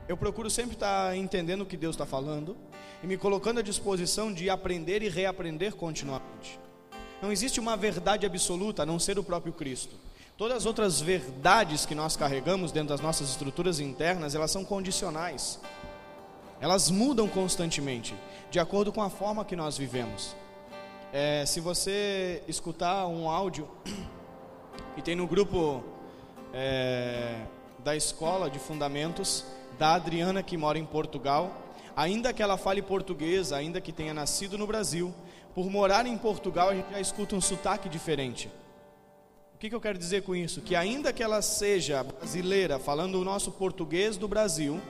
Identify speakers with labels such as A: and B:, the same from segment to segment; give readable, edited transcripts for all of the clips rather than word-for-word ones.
A: eu procuro sempre estar entendendo o que Deus está falando e me colocando à disposição de aprender e reaprender continuamente. Não existe uma verdade absoluta a não ser o próprio Cristo. Todas as outras verdades que nós carregamos dentro das nossas estruturas internas, elas são condicionais. Elas mudam constantemente, de acordo com a forma que nós vivemos. Se você escutar um áudio que tem no grupo da escola de fundamentos, da Adriana, que mora em Portugal, ainda que ela fale português, ainda que tenha nascido no Brasil, por morar em Portugal a gente já escuta um sotaque diferente. O que eu quero dizer com isso? Que ainda que ela seja brasileira, falando o nosso português do Brasil,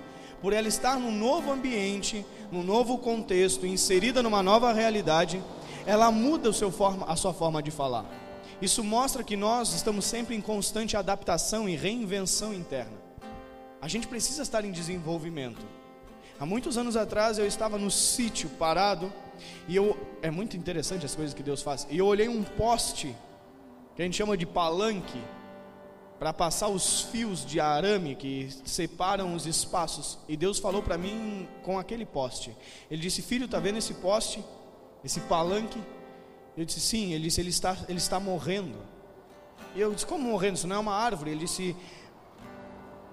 A: por ela estar num novo ambiente, num novo contexto, inserida numa nova realidade, ela muda a sua forma de falar. Isso mostra que nós estamos sempre em constante adaptação e reinvenção interna. A gente precisa estar em desenvolvimento. Há muitos anos atrás eu estava no sítio parado e é muito interessante as coisas que Deus faz. E eu olhei um poste que a gente chama de palanque para passar os fios de arame que separam os espaços. E Deus falou para mim com aquele poste. Ele disse: filho, está vendo esse poste, esse palanque? Eu disse: sim. Ele disse: ele está morrendo. E eu disse: como morrendo? Isso não é uma árvore. Ele disse: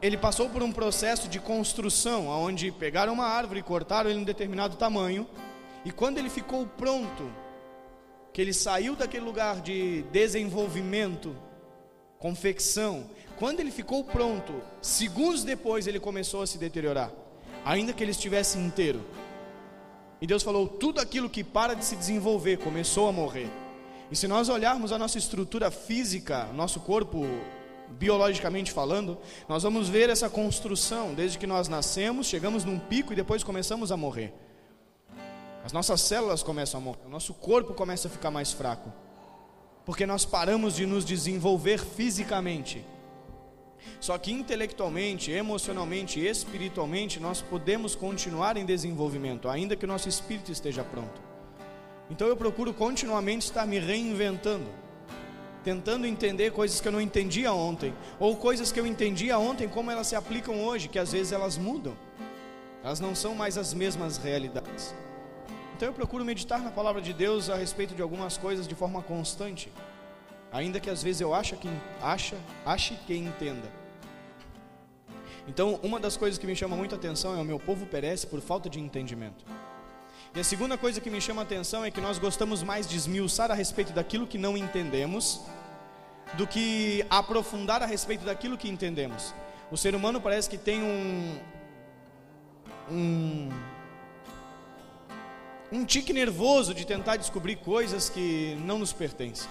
A: ele passou por um processo de construção, onde pegaram uma árvore e cortaram ele em um determinado tamanho, e quando ele ficou pronto, que ele saiu daquele lugar de desenvolvimento, confecção, quando ele ficou pronto, segundos depois ele começou a se deteriorar, ainda que ele estivesse inteiro. E Deus falou: tudo aquilo que para de se desenvolver começou a morrer. E se nós olharmos a nossa estrutura física, nosso corpo, biologicamente falando, nós vamos ver essa construção, desde que nós nascemos, chegamos num pico e depois começamos a morrer. As nossas células começam a morrer, o nosso corpo começa a ficar mais fraco, porque nós paramos de nos desenvolver fisicamente. Só que intelectualmente, emocionalmente e espiritualmente nós podemos continuar em desenvolvimento, ainda que o nosso espírito esteja pronto. Então eu procuro continuamente estar me reinventando, tentando entender coisas que eu não entendia ontem, ou coisas que eu entendia ontem, como elas se aplicam hoje, que às vezes elas mudam, elas não são mais as mesmas realidades. Então eu procuro meditar na palavra de Deus a respeito de algumas coisas de forma constante, ainda que às vezes eu ache que entenda. Então uma das coisas que me chama muita atenção é: o meu povo perece por falta de entendimento. E a segunda coisa que me chama a atenção é que nós gostamos mais de esmiuçar a respeito daquilo que não entendemos do que aprofundar a respeito daquilo que entendemos. O ser humano parece que tem um tique nervoso de tentar descobrir coisas que não nos pertencem.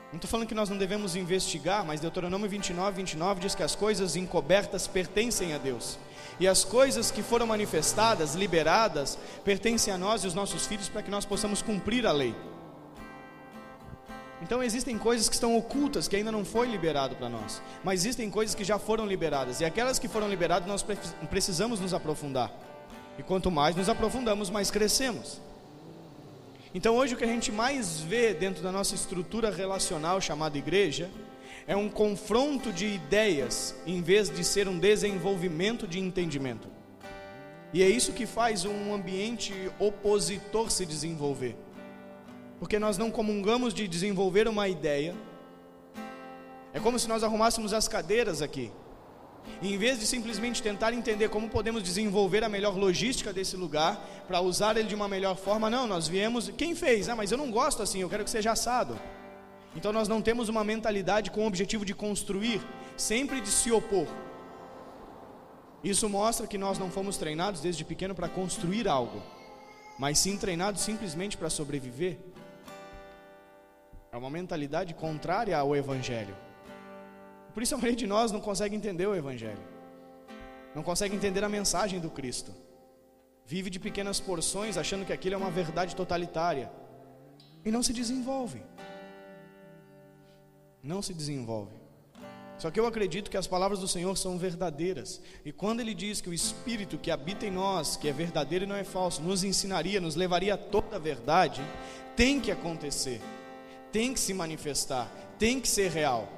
A: Não estou falando que nós não devemos investigar, mas Deuteronômio 29 diz que as coisas encobertas pertencem a Deus, e as coisas que foram manifestadas, liberadas, pertencem a nós e os nossos filhos, para que nós possamos cumprir a lei. Então existem coisas que estão ocultas, que ainda não foi liberado para nós, mas existem coisas que já foram liberadas, e aquelas que foram liberadas nós precisamos nos aprofundar, e quanto mais nos aprofundamos, mais crescemos. Então hoje o que a gente mais vê dentro da nossa estrutura relacional chamada igreja é um confronto de ideias, em vez de ser um desenvolvimento de entendimento. E é isso que faz um ambiente opositor se desenvolver, porque nós não comungamos de desenvolver uma ideia. É como se nós arrumássemos as cadeiras aqui, e em vez de simplesmente tentar entender como podemos desenvolver a melhor logística desse lugar, para usar ele de uma melhor forma, não, nós viemos, quem fez? Mas eu não gosto assim, eu quero que seja assado. Então nós não temos uma mentalidade com o objetivo de construir, sempre de se opor. Isso mostra que nós não fomos treinados desde pequeno para construir algo, mas sim treinados simplesmente para sobreviver. É uma mentalidade contrária ao Evangelho. Por isso a maioria de nós não consegue entender o Evangelho, não consegue entender a mensagem do Cristo, vive de pequenas porções, achando que aquilo é uma verdade totalitária, e não se desenvolve. Não se desenvolve. Só que eu acredito que as palavras do Senhor são verdadeiras, e quando Ele diz que o Espírito que habita em nós, que é verdadeiro e não é falso, nos ensinaria, nos levaria a toda a verdade, tem que acontecer, tem que se manifestar, tem que ser real.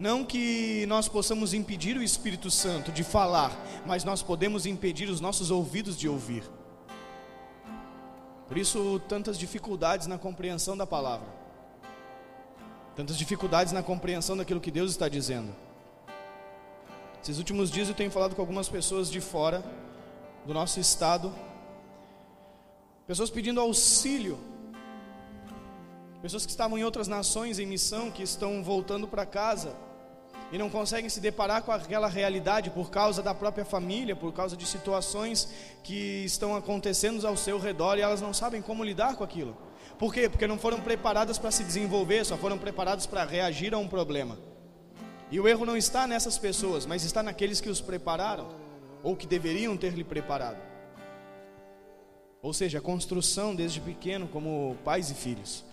A: Não que nós possamos impedir o Espírito Santo de falar, mas nós podemos impedir os nossos ouvidos de ouvir. Por isso, tantas dificuldades na compreensão da palavra, tantas dificuldades na compreensão daquilo que Deus está dizendo. Esses últimos dias eu tenho falado com algumas pessoas de fora do nosso estado, pessoas pedindo auxílio, pessoas que estavam em outras nações em missão, que estão voltando para casa e não conseguem se deparar com aquela realidade por causa da própria família, por causa de situações que estão acontecendo ao seu redor e elas não sabem como lidar com aquilo. Por quê? Porque não foram preparadas para se desenvolver, só foram preparadas para reagir a um problema. E o erro não está nessas pessoas, mas está naqueles que os prepararam, ou que deveriam ter lhe preparado. Ou seja, a construção desde pequeno como pais e filhos.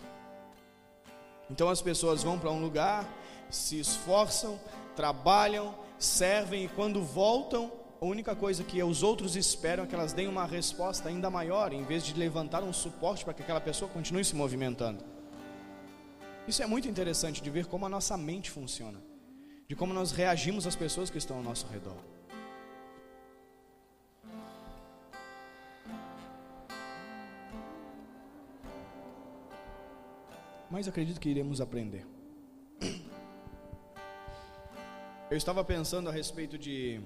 A: Então as pessoas vão para um lugar, se esforçam, trabalham, servem e quando voltam, a única coisa que os outros esperam é que elas deem uma resposta ainda maior, em vez de levantar um suporte para que aquela pessoa continue se movimentando. Isso é muito interessante de ver como a nossa mente funciona, de como nós reagimos às pessoas que estão ao nosso redor. Mas acredito que iremos aprender. Eu estava pensando a respeito de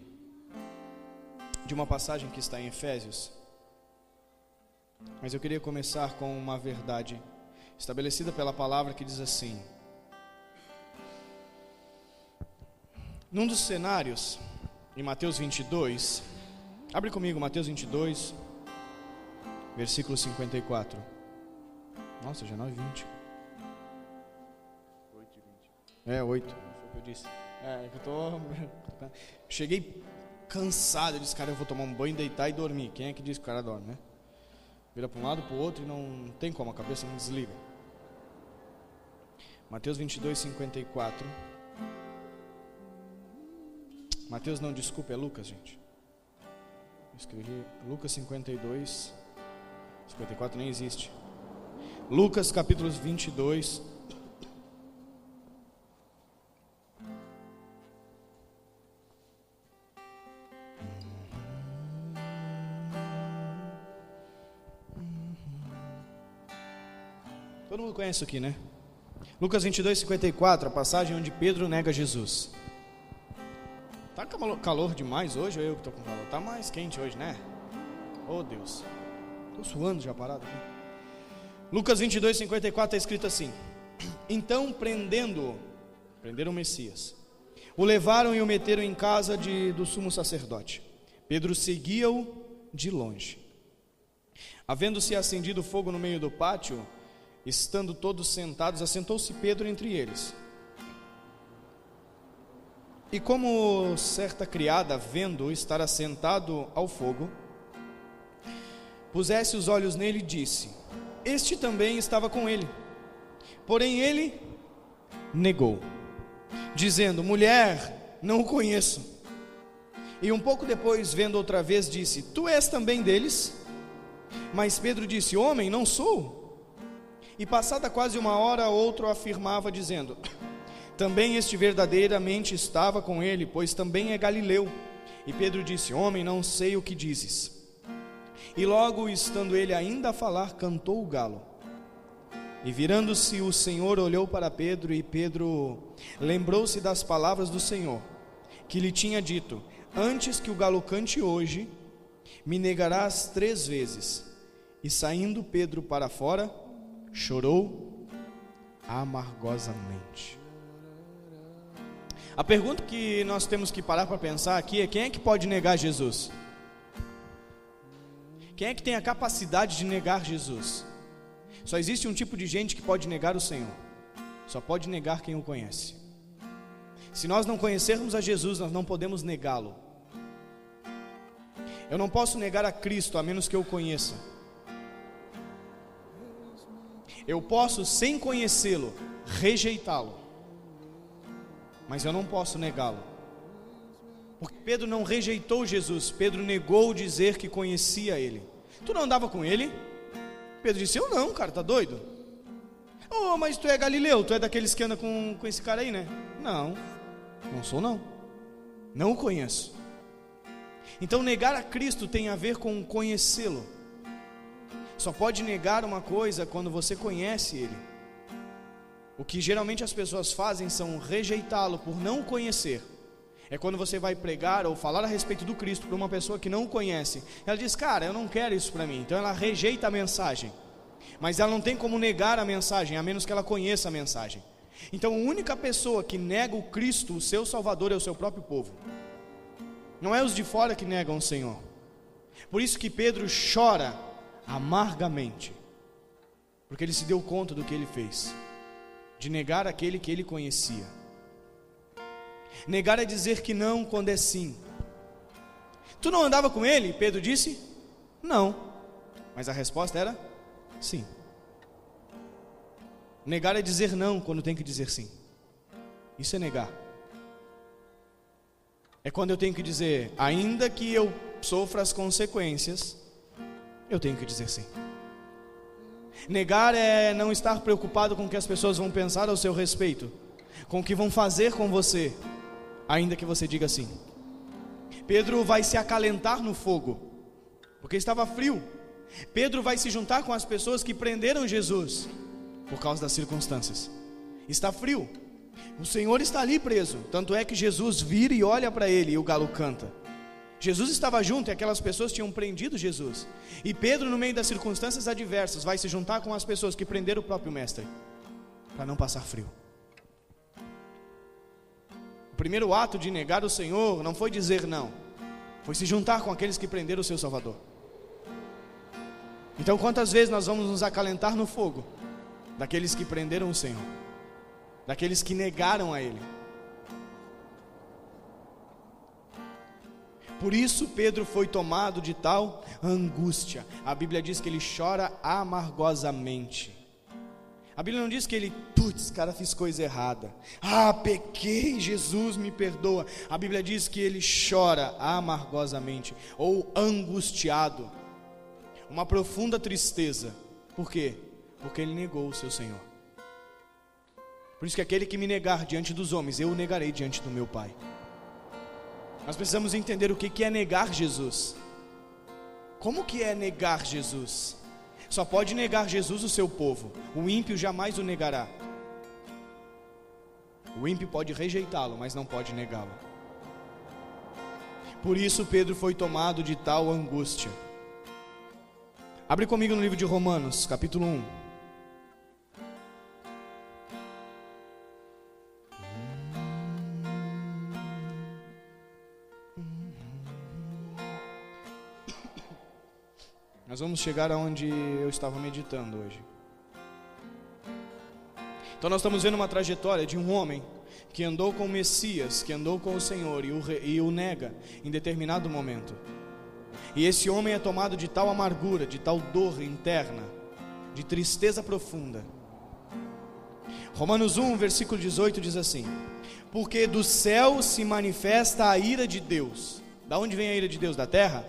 A: uma passagem que está em Efésios, mas eu queria começar com uma verdade estabelecida pela palavra que diz assim: num dos cenários, em Mateus 22, abre comigo Mateus 22, versículo 54. Nossa, já é 9h20. 8, foi o que eu disse. Cheguei cansado, eu disse, cara, eu vou tomar um banho, deitar e dormir. Quem é que diz que o cara dorme, né? Vira para um lado, para o outro e não tem como, a cabeça não desliga. Mateus 22, 54. Mateus não, desculpa, é Lucas, gente. Eu escrevi Lucas 52, 54 nem existe. Lucas capítulo 22. Todo mundo conhece isso aqui, né? Lucas 22, 54, a passagem onde Pedro nega Jesus. Tá calor demais hoje ou eu que estou com calor? Tá mais quente hoje, né? Oh Deus, estou suando já parado aqui. Lucas 22, 54 está escrito assim: então prenderam o Messias, o levaram e o meteram em casa do sumo sacerdote. Pedro seguia-o de longe. Havendo-se acendido fogo no meio do pátio, estando todos sentados, assentou-se Pedro entre eles. E como certa criada, vendo-o estar assentado ao fogo, pusesse os olhos nele e disse: este também estava com ele. Porém ele negou, dizendo: mulher, não o conheço. E um pouco depois, vendo outra vez, disse: tu és também deles? Mas Pedro disse: homem, não sou. E passada quase uma hora, outro afirmava, dizendo: também este verdadeiramente estava com ele, pois também é galileu. E Pedro disse: homem, não sei o que dizes. E logo, estando ele ainda a falar, cantou o galo. E virando-se o Senhor, olhou para Pedro, e Pedro lembrou-se das palavras do Senhor, que lhe tinha dito: antes que o galo cante hoje, me negarás 3 vezes. E saindo Pedro para fora, chorou amargosamente. A pergunta que nós temos que parar para pensar aqui é: quem é que pode negar Jesus? Quem é que tem a capacidade de negar Jesus? Só existe um tipo de gente que pode negar o Senhor. Só pode negar quem o conhece. Se nós não conhecermos a Jesus, nós não podemos negá-lo. Eu não posso negar a Cristo a menos que eu o conheça. Eu posso, sem conhecê-lo, rejeitá-lo, mas eu não posso negá-lo. Porque Pedro não rejeitou Jesus, Pedro negou dizer que conhecia ele. Tu não andava com ele? Pedro disse: eu não, cara, tá doido? Oh, mas tu é galileu, tu é daqueles que anda com esse cara aí, né? Não, Não sou não. Não o conheço. Então negar a Cristo tem a ver com conhecê-lo. Só pode negar uma coisa quando você conhece Ele. O que geralmente as pessoas fazem são rejeitá-lo por não o conhecer. É quando você vai pregar ou falar a respeito do Cristo para uma pessoa que não o conhece. Ela diz, cara, eu não quero isso para mim. Então ela rejeita a mensagem. Mas ela não tem como negar a mensagem, a menos que ela conheça a mensagem. Então a única pessoa que nega o Cristo, o seu Salvador, é o seu próprio povo. Não é os de fora que negam o Senhor. Por isso que Pedro chora amargamente, porque ele se deu conta do que ele fez, de negar aquele que ele conhecia. Negar é dizer que não quando é sim. Tu não andava com ele? Pedro disse, não. Mas a resposta era, sim. Negar é dizer não quando tem que dizer sim. Isso é negar. É quando eu tenho que dizer, ainda que eu sofra as consequências, eu tenho que dizer sim. Negar é não estar preocupado com o que as pessoas vão pensar ao seu respeito, com o que vão fazer com você, ainda que você diga sim. Pedro vai se acalentar no fogo, porque estava frio. Pedro vai se juntar com as pessoas que prenderam Jesus, por causa das circunstâncias. Está frio. O Senhor está ali preso, tanto é que Jesus vira e olha para ele e o galo canta. Jesus estava junto e aquelas pessoas tinham prendido Jesus. E Pedro, no meio das circunstâncias adversas, vai se juntar com as pessoas que prenderam o próprio mestre, para não passar frio. O primeiro ato de negar o Senhor não foi dizer não, foi se juntar com aqueles que prenderam o seu Salvador. Então quantas vezes nós vamos nos acalentar no fogo daqueles que prenderam o Senhor, daqueles que negaram a Ele? Por isso Pedro foi tomado de tal angústia. A Bíblia diz que ele chora amargosamente. A Bíblia não diz que ele, putz, cara, fiz coisa errada. Pequei, Jesus me perdoa. A Bíblia diz que ele chora amargosamente, ou angustiado. Uma profunda tristeza. Por quê? Porque ele negou o seu Senhor. Por isso que aquele que me negar diante dos homens, eu o negarei diante do meu Pai. Nós precisamos entender o que é negar Jesus. Como que é negar Jesus? Só pode negar Jesus o seu povo. O ímpio jamais o negará. O ímpio pode rejeitá-lo, mas não pode negá-lo. Por isso Pedro foi tomado de tal angústia. Abre comigo no livro de Romanos, capítulo 1. Nós vamos chegar aonde eu estava meditando hoje. Então nós estamos vendo uma trajetória de um homem que andou com o Messias, que andou com o Senhor e o nega em determinado momento. E esse homem é tomado de tal amargura, de tal dor interna, de tristeza profunda. Romanos 1, versículo 18 diz assim: porque do céu se manifesta a ira de Deus. Da onde vem a ira de Deus? Da terra?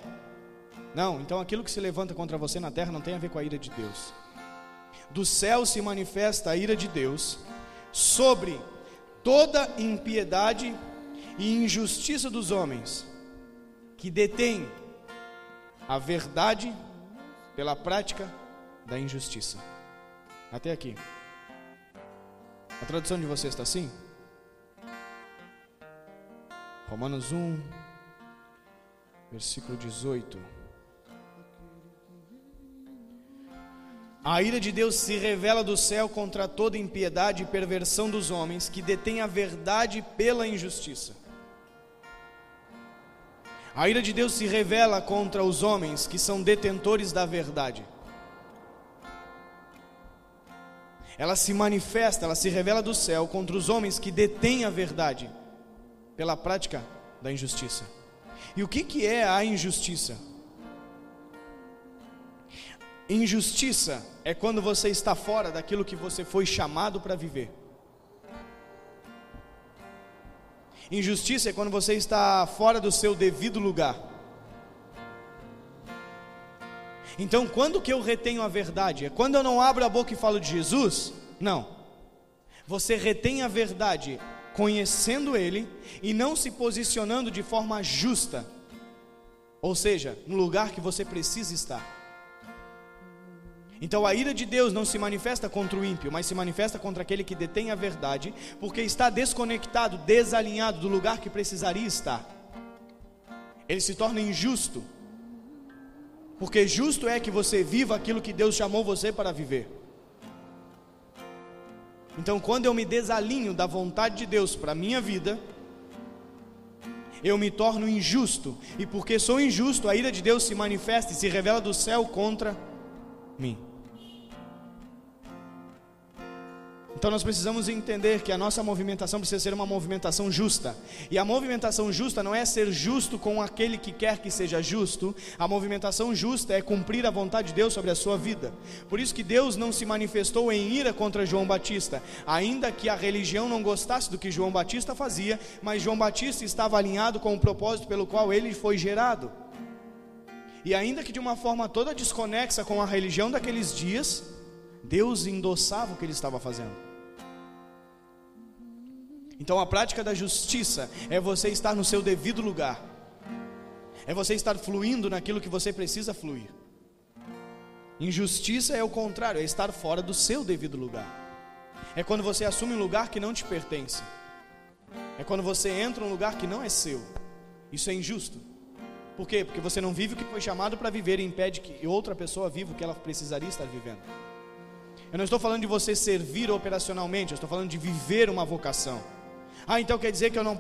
A: Não, então aquilo que se levanta contra você na terra não tem a ver com a ira de Deus. Do céu se manifesta a ira de Deus sobre toda impiedade e injustiça dos homens, que detêm a verdade pela prática da injustiça. Até aqui. A tradução de vocês está assim? Romanos 1, versículo 18. A ira de Deus se revela do céu contra toda impiedade e perversão dos homens, que detêm a verdade pela injustiça. A ira de Deus se revela contra os homens que são detentores da verdade. Ela se manifesta, ela se revela do céu contra os homens que detêm a verdade pela prática da injustiça. E o que é a injustiça? Injustiça é quando você está fora daquilo que você foi chamado para viver. Injustiça é quando você está fora do seu devido lugar. Então, quando que eu retenho a verdade? É quando eu não abro a boca e falo de Jesus? Não. Você retém a verdade conhecendo Ele e não se posicionando de forma justa, ou seja, no lugar que você precisa estar. Então a ira de Deus não se manifesta contra o ímpio, mas se manifesta contra aquele que detém a verdade, porque está desconectado, desalinhado do lugar que precisaria estar. Ele se torna injusto, porque justo é que você viva aquilo que Deus chamou você para viver. Então quando eu me desalinho da vontade de Deus para a minha vida, eu me torno injusto, e porque sou injusto, a ira de Deus se manifesta e se revela do céu contra mim. Então nós precisamos entender que a nossa movimentação precisa ser uma movimentação justa. E a movimentação justa não é ser justo com aquele que quer que seja justo. A movimentação justa é cumprir a vontade de Deus sobre a sua vida. Por isso que Deus não se manifestou em ira contra João Batista, ainda que a religião não gostasse do que João Batista fazia, mas João Batista estava alinhado com o propósito pelo qual ele foi gerado. E ainda que de uma forma toda desconexa com a religião daqueles dias, Deus endossava o que ele estava fazendo. Então a prática da justiça é você estar no seu devido lugar, é você estar fluindo naquilo que você precisa fluir. Injustiça é o contrário, é estar fora do seu devido lugar. É quando você assume um lugar que não te pertence, é quando você entra num lugar que não é seu. Isso é injusto. Por quê? Porque você não vive o que foi chamado para viver e impede que outra pessoa viva o que ela precisaria estar vivendo. Eu não estou falando de você servir operacionalmente, eu estou falando de viver uma vocação. Então quer dizer que eu não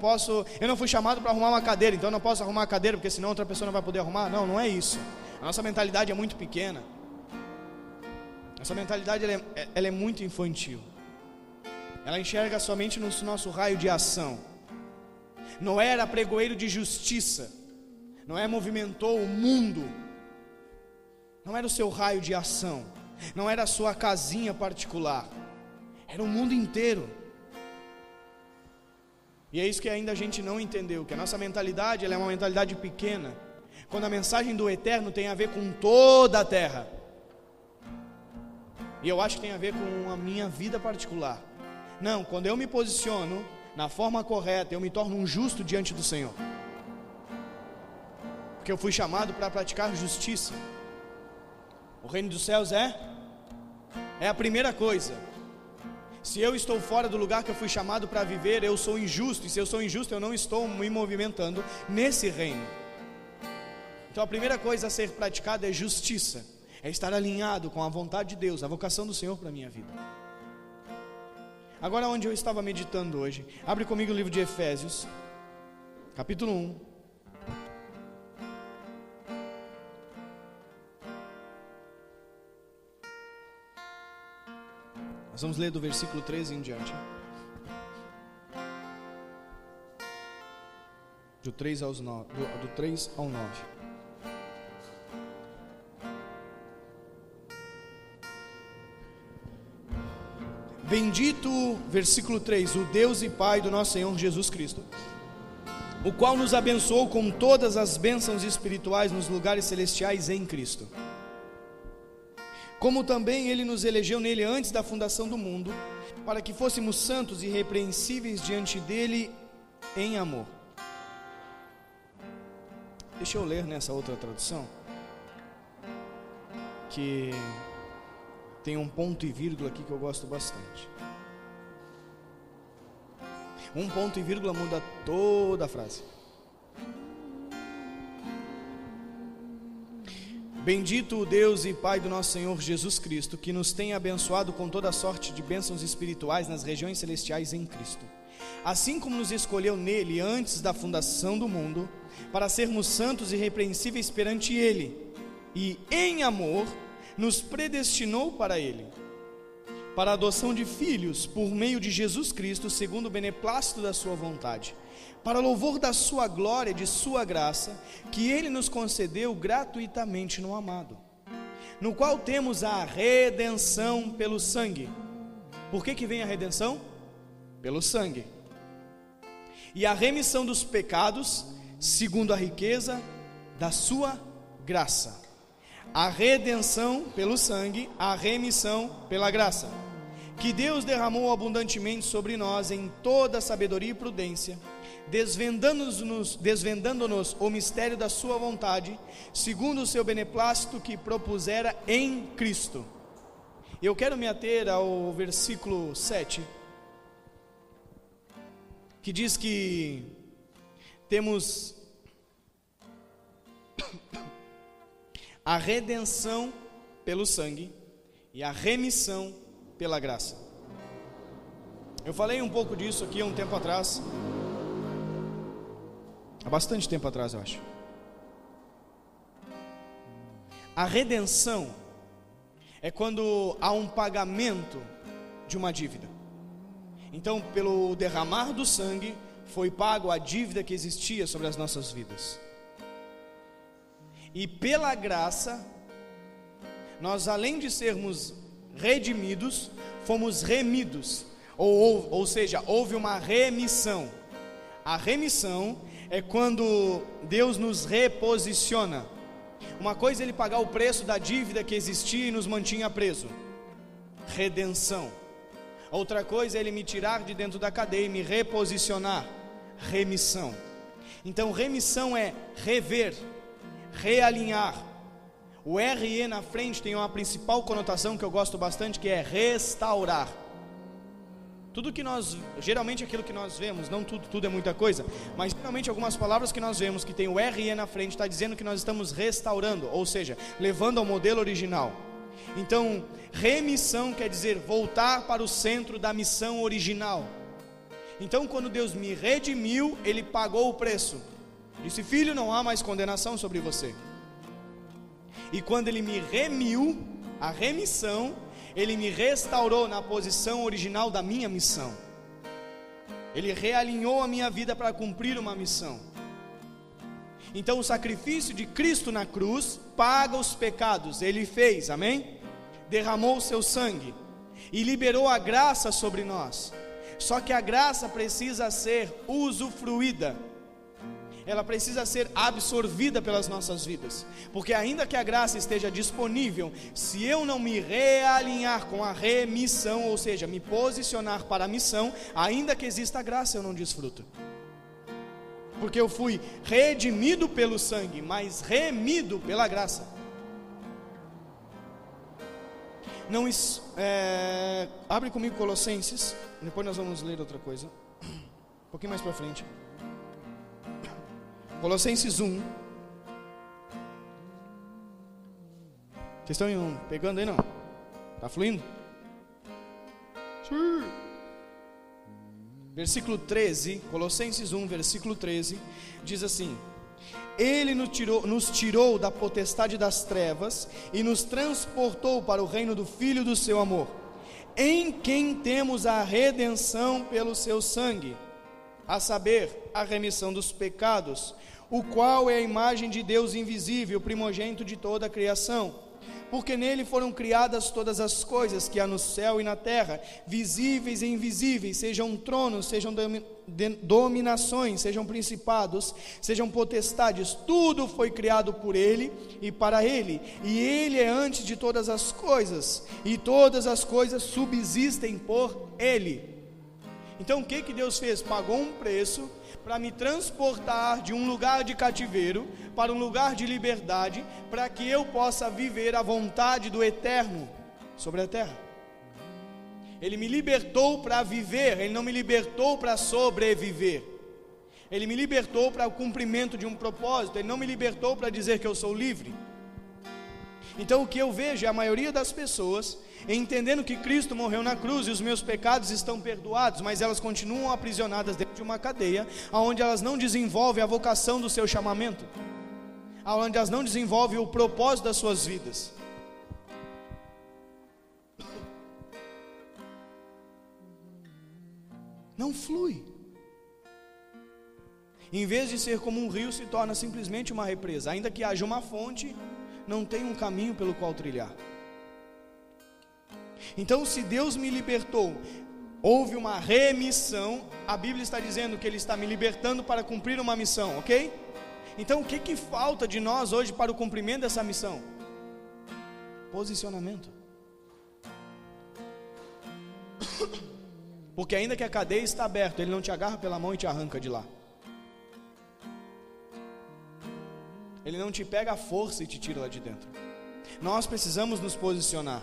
A: fui chamado para arrumar uma cadeira, então eu não posso arrumar a cadeira, porque senão outra pessoa não vai poder arrumar. Não, não é isso. A nossa mentalidade é muito pequena. Essa mentalidade ela é muito infantil. Ela enxerga somente no nosso raio de ação. Noé era pregoeiro de justiça. Noé movimentou o mundo. Não era o seu raio de ação, não era a sua casinha particular, era o mundo inteiro. E é isso que ainda a gente não entendeu, que a nossa mentalidade ela é uma mentalidade pequena, quando a mensagem do eterno tem a ver com toda a terra. E eu acho que tem a ver com a minha vida particular. Não, quando eu me posiciono na forma correta, eu me torno um justo diante do Senhor, porque eu fui chamado para praticar justiça. O reino dos céus é a primeira coisa. Se eu estou fora do lugar que eu fui chamado para viver, eu sou injusto. E se eu sou injusto, eu não estou me movimentando nesse reino. Então a primeira coisa a ser praticada é justiça. É estar alinhado com a vontade de Deus, a vocação do Senhor para a minha vida. Agora onde eu estava meditando hoje, abre comigo o livro de Efésios, capítulo 1. Nós vamos ler do versículo 13 em diante. Do 3 ao 9. Bendito, versículo 3, o Deus e Pai do nosso Senhor Jesus Cristo, o qual nos abençoou com todas as bênçãos espirituais nos lugares celestiais em Cristo. Como também Ele nos elegeu nele antes da fundação do mundo, para que fôssemos santos e irrepreensíveis diante dEle em amor. Deixa eu ler nessa outra tradução, que tem um ponto e vírgula aqui que eu gosto bastante. Um ponto e vírgula muda toda a frase. Bendito o Deus e Pai do nosso Senhor Jesus Cristo, que nos tem abençoado com toda sorte de bênçãos espirituais nas regiões celestiais em Cristo. Assim como nos escolheu nele antes da fundação do mundo, para sermos santos e irrepreensíveis perante Ele, e em amor nos predestinou para Ele, para a adoção de filhos por meio de Jesus Cristo, segundo o beneplácito da sua vontade, para louvor da sua glória e de sua graça, que Ele nos concedeu gratuitamente no amado, no qual temos a redenção pelo sangue. Por que vem a redenção? Pelo sangue. E a remissão dos pecados, segundo a riqueza da sua graça. A redenção pelo sangue, a remissão pela graça. que Deus derramou abundantemente sobre nós em toda sabedoria e prudência, desvendando-nos o mistério da sua vontade, segundo o seu beneplácito que propusera em Cristo. Eu quero me ater ao versículo 7, que diz que temos a redenção pelo sangue e a remissão pela graça. Eu falei um pouco disso aqui há um tempo atrás, há bastante tempo atrás, eu acho. A redenção é quando há um pagamento de uma dívida. Então, pelo derramar do sangue, foi pago a dívida que existia sobre as nossas vidas. E pela graça, nós, além de sermos redimidos, fomos remidos, ou seja, houve uma remissão. A remissão é quando Deus nos reposiciona. Uma coisa é Ele pagar o preço da dívida que existia e nos mantinha preso, redenção. Outra coisa é Ele me tirar de dentro da cadeia e me reposicionar, remissão. Então remissão é rever, realinhar. O RE na frente tem uma principal conotação que eu gosto bastante, que é restaurar. Tudo que nós, geralmente aquilo que nós vemos, não tudo é muita coisa, mas geralmente algumas palavras que nós vemos que tem o RE na frente, está dizendo que nós estamos restaurando, ou seja, levando ao modelo original. Então, remissão quer dizer voltar para o centro da missão original. Então, quando Deus me redimiu, Ele pagou o preço. Disse: filho, não há mais condenação sobre você. E quando Ele me remiu, a remissão, Ele me restaurou na posição original da minha missão. Ele realinhou a minha vida para cumprir uma missão. Então o sacrifício de Cristo na cruz paga os pecados. Ele fez, amém? Derramou o seu sangue e liberou a graça sobre nós. Só que a graça precisa ser usufruída. Ela precisa ser absorvida pelas nossas vidas, porque ainda que a graça esteja disponível, se eu não me realinhar com a remissão, ou seja, me posicionar para a missão, ainda que exista a graça, eu não desfruto, porque eu fui redimido pelo sangue, mas remido pela graça. Não, abre comigo Colossenses, depois nós vamos ler outra coisa, um pouquinho mais para frente. Colossenses 1. Vocês estão pegando aí, não? Está fluindo? Sim. Versículo 13, Colossenses 1, versículo 13, diz assim: Ele nos tirou da potestade das trevas e nos transportou para o reino do Filho do seu amor, em quem temos a redenção pelo seu sangue, a saber, a remissão dos pecados, o qual é a imagem de Deus invisível, primogênito de toda a criação, porque nele foram criadas todas as coisas que há no céu e na terra, visíveis e invisíveis, sejam tronos, sejam dominações, sejam principados, sejam potestades, tudo foi criado por ele e para ele, e ele é antes de todas as coisas, e todas as coisas subsistem por ele. Então o que Deus fez? Pagou um preço para me transportar de um lugar de cativeiro para um lugar de liberdade, para que eu possa viver a vontade do eterno sobre a terra. Ele me libertou para viver, Ele não me libertou para sobreviver. Ele me libertou para o cumprimento de um propósito, Ele não me libertou para dizer que eu sou livre. Então o que eu vejo é a maioria das pessoas entendendo que Cristo morreu na cruz e os meus pecados estão perdoados, mas elas continuam aprisionadas dentro de uma cadeia, onde elas não desenvolvem a vocação do seu chamamento, onde elas não desenvolvem o propósito das suas vidas. Não flui. Em vez de ser como um rio, se torna simplesmente uma represa. Ainda que haja uma fonte, não tem um caminho pelo qual trilhar. Então, se Deus me libertou, houve uma remissão, a Bíblia está dizendo que Ele está me libertando para cumprir uma missão, ok? Então, o que falta de nós hoje para o cumprimento dessa missão? Posicionamento. Porque ainda que a cadeia está aberta, Ele não te agarra pela mão e te arranca de lá. Ele não te pega à força e te tira lá de dentro. Nós precisamos nos posicionar.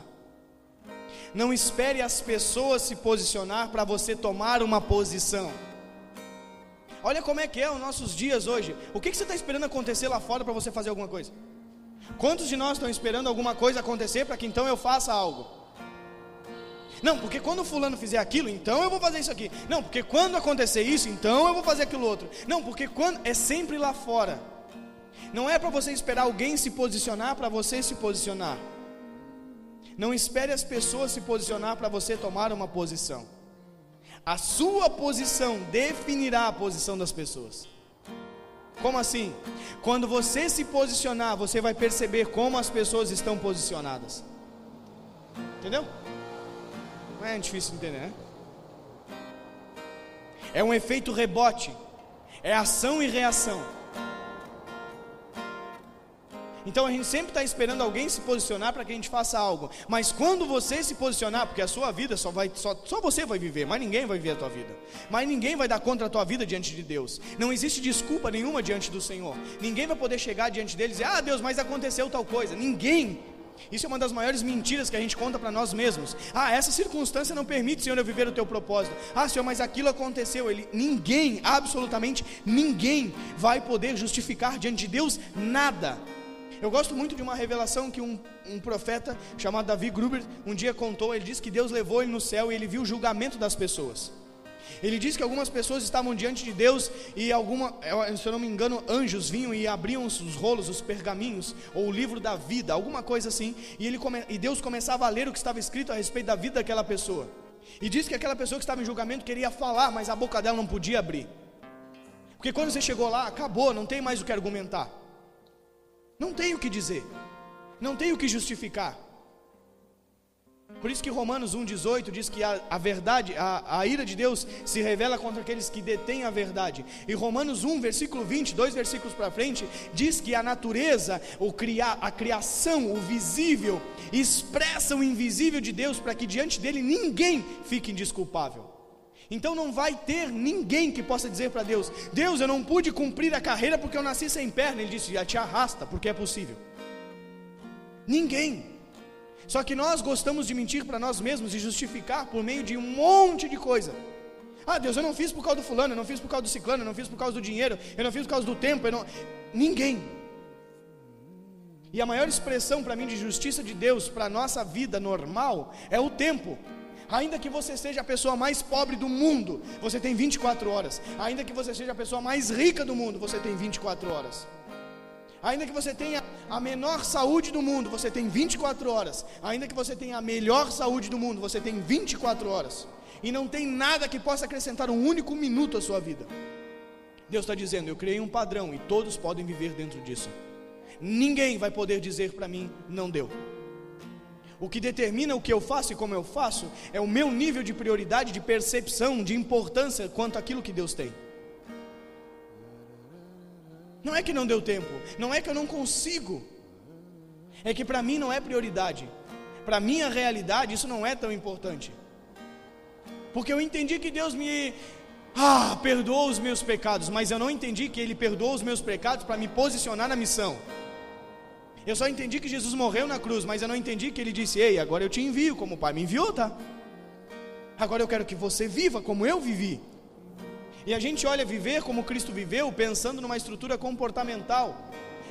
A: Não espere as pessoas se posicionar para você tomar uma posição. Olha como é que é os nossos dias hoje. O que você está esperando acontecer lá fora para você fazer alguma coisa? Quantos de nós estão esperando alguma coisa acontecer para que então eu faça algo? Não, porque quando fulano fizer aquilo, então eu vou fazer isso aqui. Não, porque quando acontecer isso, então eu vou fazer aquilo outro. Não, porque quando... É sempre lá fora. Não é para você esperar alguém se posicionar para você se posicionar. Não espere as pessoas se posicionar para você tomar uma posição. A sua posição definirá a posição das pessoas. Como assim? Quando você se posicionar, você vai perceber como as pessoas estão posicionadas. Entendeu? Não é difícil de entender, né? É um efeito rebote. É ação e reação. Então a gente sempre está esperando alguém se posicionar para que a gente faça algo. Mas quando você se posicionar, porque a sua vida só você vai viver, mas ninguém vai viver a tua vida. Mas ninguém vai dar conta da tua vida diante de Deus. Não existe desculpa nenhuma diante do Senhor. Ninguém vai poder chegar diante dele e dizer: ah, Deus, mas aconteceu tal coisa. Ninguém. Isso é uma das maiores mentiras que a gente conta para nós mesmos. Ah, essa circunstância não permite, Senhor, eu viver o teu propósito. Ah, Senhor, mas aquilo aconteceu. Ninguém, absolutamente ninguém vai poder justificar diante de Deus nada. Eu gosto muito de uma revelação que um profeta chamado Davi Gruber um dia contou. Ele disse que Deus levou ele no céu e ele viu o julgamento das pessoas. Ele disse que algumas pessoas estavam diante de Deus e se eu não me engano, anjos vinham e abriam os rolos, os pergaminhos, ou o livro da vida, alguma coisa assim, e Deus começava a ler o que estava escrito a respeito da vida daquela pessoa. E disse que aquela pessoa que estava em julgamento queria falar, mas a boca dela não podia abrir. Porque quando você chegou lá, acabou, não tem mais o que argumentar. Não tem o que dizer, não tem o que justificar. Por isso que Romanos 1,18 diz que a verdade, a ira de Deus se revela contra aqueles que detêm a verdade. E Romanos 1, versículo 20, 2 versículos para frente, diz que a natureza, a criação, o visível, expressa o invisível de Deus para que diante dele ninguém fique indesculpável. Então não vai ter ninguém que possa dizer para Deus: Deus, eu não pude cumprir a carreira porque eu nasci sem perna. Ele disse: já te arrasta, porque é possível. Ninguém. Só que nós gostamos de mentir para nós mesmos e justificar por meio de um monte de coisa. Ah, Deus, eu não fiz por causa do fulano, eu não fiz por causa do ciclano, eu não fiz por causa do dinheiro, eu não fiz por causa do tempo, Ninguém. E a maior expressão para mim de justiça de Deus para a nossa vida normal é o tempo. Ainda que você seja a pessoa mais pobre do mundo, você tem 24 horas. Ainda que você seja a pessoa mais rica do mundo, você tem 24 horas. Ainda que você tenha a menor saúde do mundo, você tem 24 horas. Ainda que você tenha a melhor saúde do mundo, você tem 24 horas. E não tem nada que possa acrescentar um único minuto à sua vida. Deus está dizendo: eu criei um padrão e todos podem viver dentro disso. Ninguém vai poder dizer para mim: não deu. O que determina o que eu faço e como eu faço é o meu nível de prioridade, de percepção, de importância quanto àquilo que Deus tem. Não é que não deu tempo, não é que eu não consigo, é que para mim não é prioridade. Para minha realidade isso não é tão importante. Porque eu entendi que Deus perdoou os meus pecados, mas eu não entendi que Ele perdoou os meus pecados para me posicionar na missão. Eu só entendi que Jesus morreu na cruz, mas eu não entendi que Ele disse: ei, agora eu te envio como o Pai me enviou, tá? Agora eu quero que você viva como eu vivi. E a gente olha viver como Cristo viveu, pensando numa estrutura comportamental,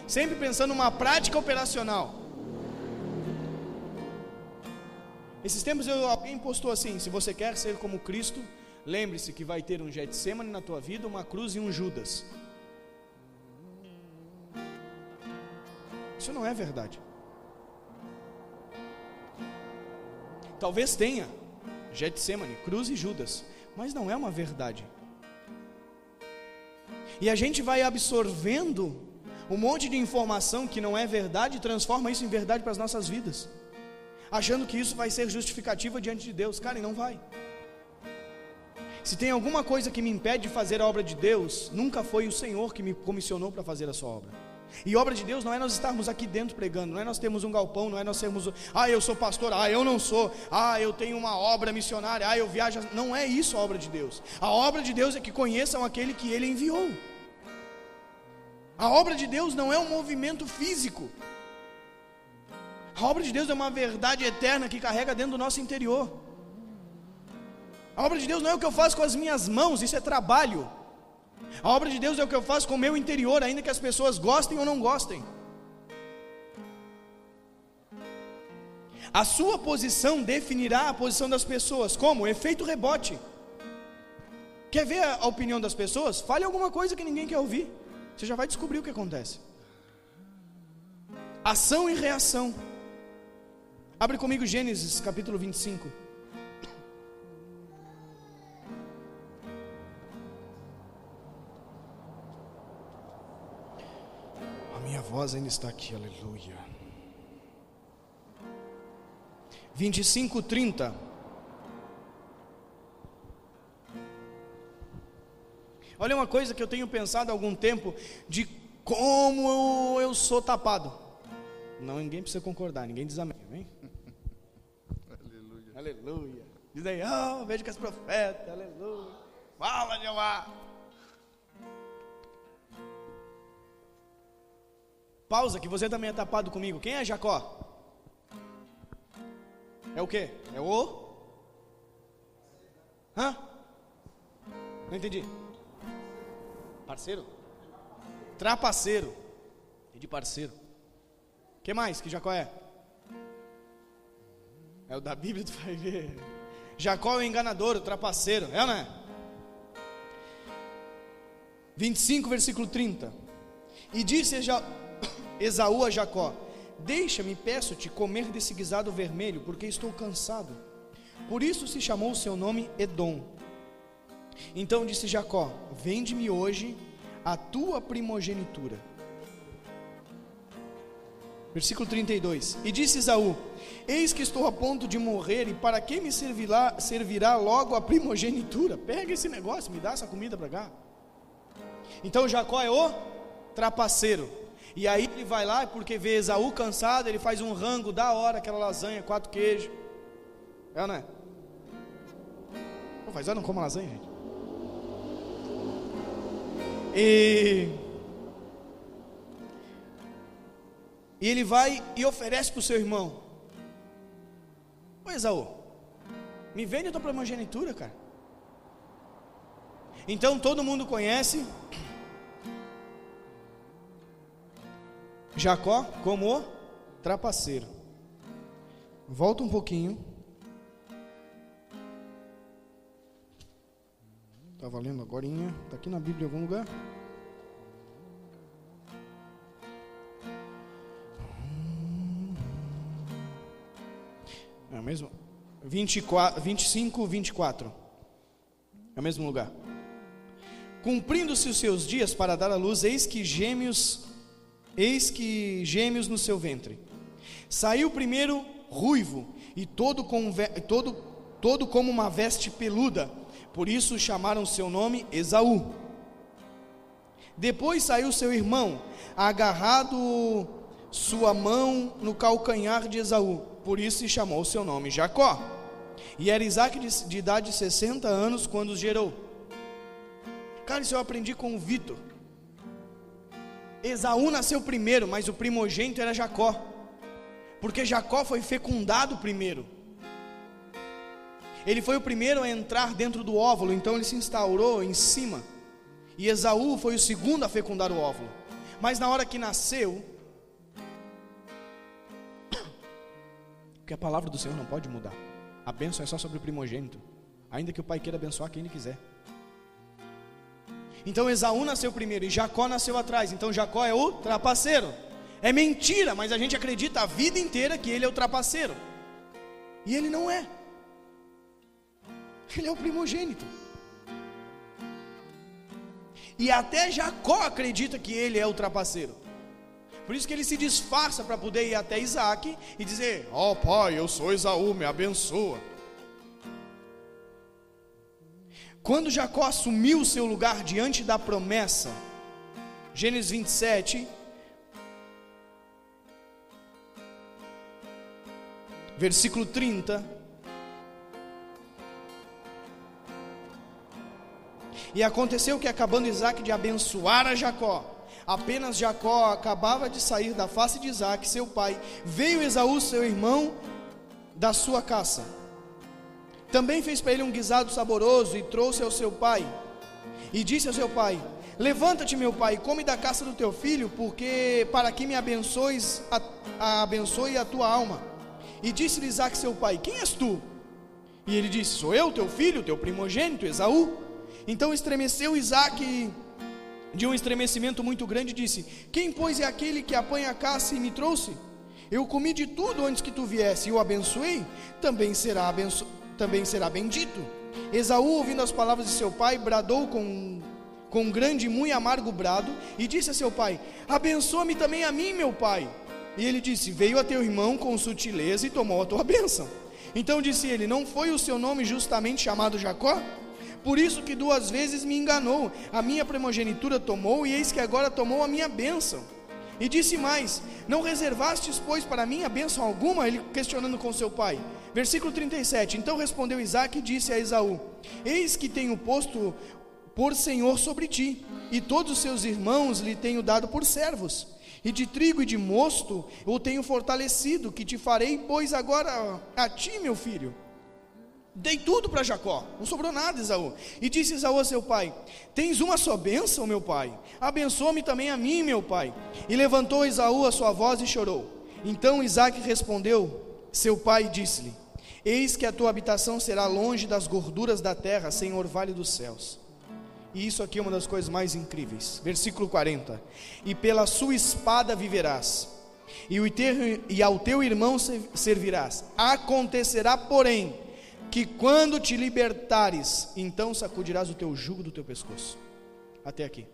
A: sempre pensando numa prática operacional. Esses tempos alguém postou assim: se você quer ser como Cristo, lembre-se que vai ter um Getsemane na tua vida, uma cruz e um Judas. Isso não é verdade. Talvez tenha Getsemane, cruz e Judas, mas não é uma verdade. E a gente vai absorvendo um monte de informação que não é verdade e transforma isso em verdade para as nossas vidas, achando que isso vai ser justificativa diante de Deus. Cara, e não vai. Se tem alguma coisa que me impede de fazer a obra de Deus, nunca foi o Senhor que me comissionou para fazer a sua obra. E obra de Deus não é nós estarmos aqui dentro pregando, não é nós termos um galpão, não é nós termos, eu sou pastor, eu não sou, eu tenho uma obra missionária, eu viajo. Não é isso a obra de Deus. A obra de Deus é que conheçam aquele que Ele enviou. A obra de Deus não é um movimento físico. A obra de Deus é uma verdade eterna que carrega dentro do nosso interior. A obra de Deus não é o que eu faço com as minhas mãos, isso é trabalho. A obra de Deus é o que eu faço com o meu interior, ainda que as pessoas gostem ou não gostem. A sua posição definirá a posição das pessoas. Como? Efeito rebote. Quer ver a opinião das pessoas? Fale alguma coisa que ninguém quer ouvir, você já vai descobrir o que acontece. Ação e reação. Abre comigo Gênesis capítulo 25. Minha voz ainda está aqui, aleluia. 25:30. Olha uma coisa que eu tenho pensado há algum tempo, de como eu sou tapado. Não, ninguém precisa concordar, ninguém diz amém, hein? Aleluia. Aleluia. Diz aí, vejo que és profeta, aleluia. Fala, Jeová. Pausa, que você também é tapado comigo. Quem é Jacó? É o quê? É o... Não entendi. Parceiro? Trapaceiro. E de parceiro. O que mais que Jacó é? É o da Bíblia, tu vai ver. Jacó é o enganador, o trapaceiro. É ou não é? 25, versículo 30. E disse Esaú a Jacó: deixa-me, peço-te, comer desse guisado vermelho, porque estou cansado. Por isso se chamou o seu nome Edom. Então disse Jacó: vende-me hoje a tua primogenitura. Versículo 32. E disse Esaú: eis que estou a ponto de morrer, e para que me servirá logo a primogenitura? Pega esse negócio, me dá essa comida para cá. Então Jacó é o trapaceiro. E aí ele vai lá, porque vê Esaú cansado, ele faz um rango da hora, aquela lasanha, 4 queijos. É ou não é? Faz hora não como lasanha, gente. E ele vai e oferece para o seu irmão: ô Esaú, me vende a tua primogenitura, cara. Então todo mundo conhece Jacó como o trapaceiro. Volta um pouquinho. Estava lendo agorinha. Está aqui na Bíblia em algum lugar. É o mesmo? 25, 24. É o mesmo lugar. Cumprindo-se os seus dias para dar à luz, eis que gêmeos no seu ventre. Saiu primeiro ruivo, e todo como uma veste peluda, por isso chamaram seu nome Esaú. Depois saiu seu irmão, agarrado sua mão no calcanhar de Esaú, por isso se chamou seu nome Jacó. E era Isaque de idade de 60 anos quando os gerou. Cara, isso eu aprendi com o Vitor. Esaú nasceu primeiro, mas o primogênito era Jacó, porque Jacó foi fecundado primeiro. Ele foi o primeiro a entrar dentro do óvulo, então ele se instaurou em cima. E Esaú foi o segundo a fecundar o óvulo. Mas na hora que nasceu, porque a palavra do Senhor não pode mudar. A bênção é só sobre o primogênito, ainda que o pai queira abençoar quem ele quiser. Então Esaú nasceu primeiro e Jacó nasceu atrás. Então Jacó é o trapaceiro. É mentira, mas a gente acredita a vida inteira que ele é o trapaceiro. E ele não é. Ele é o primogênito. E até Jacó acredita que ele é o trapaceiro. Por isso que ele se disfarça para poder ir até Isaque e dizer: ó pai, eu sou Esaú, me abençoa. Quando Jacó assumiu o seu lugar diante da promessa, Gênesis 27, versículo 30. E aconteceu que, acabando Isaque de abençoar a Jacó, apenas Jacó acabava de sair da face de Isaque, seu pai, veio Esaú, seu irmão, da sua caça. Também fez para ele um guisado saboroso e trouxe ao seu pai. E disse ao seu pai: levanta-te, meu pai, come da caça do teu filho, porque para que me abençoes, abençoe a tua alma. E disse-lhe Isaque, seu pai: quem és tu? E ele disse: sou eu, teu filho, teu primogênito, Esaú. Então estremeceu Isaque de um estremecimento muito grande, e disse: quem, pois, é aquele que apanha a caça e me trouxe? Eu comi de tudo antes que tu viesse, e o abençoei, também será bendito. Esaú, ouvindo as palavras de seu pai, bradou com grande e muito amargo brado, e disse a seu pai: abençoa-me também a mim, meu pai. E ele disse: veio a teu irmão com sutileza e tomou a tua bênção. Então disse ele: não foi o seu nome justamente chamado Jacó? Por isso que 2 vezes me enganou, a minha primogenitura tomou, e eis que agora tomou a minha bênção. E disse mais: não reservastes, pois, para mim a bênção alguma? Ele questionando com seu pai. Versículo 37, então respondeu Isaque e disse a Esaú: eis que tenho posto por senhor sobre ti, e todos os seus irmãos lhe tenho dado por servos, e de trigo e de mosto o tenho fortalecido, que te farei, pois, agora a ti, meu filho. Dei tudo para Jacó, não sobrou nada, Esaú. E disse Esaú a seu pai: tens uma só bênção, meu pai? Abençoa-me também a mim, meu pai. E levantou Esaú a sua voz e chorou. Então Isaque respondeu seu pai e disse-lhe: eis que a tua habitação será longe das gorduras da terra, sem orvalho dos céus. E isso aqui é uma das coisas mais incríveis. Versículo 40: e pela sua espada viverás, e ao teu irmão servirás. Acontecerá, porém, que quando te libertares, então sacudirás o teu jugo do teu pescoço. Até aqui.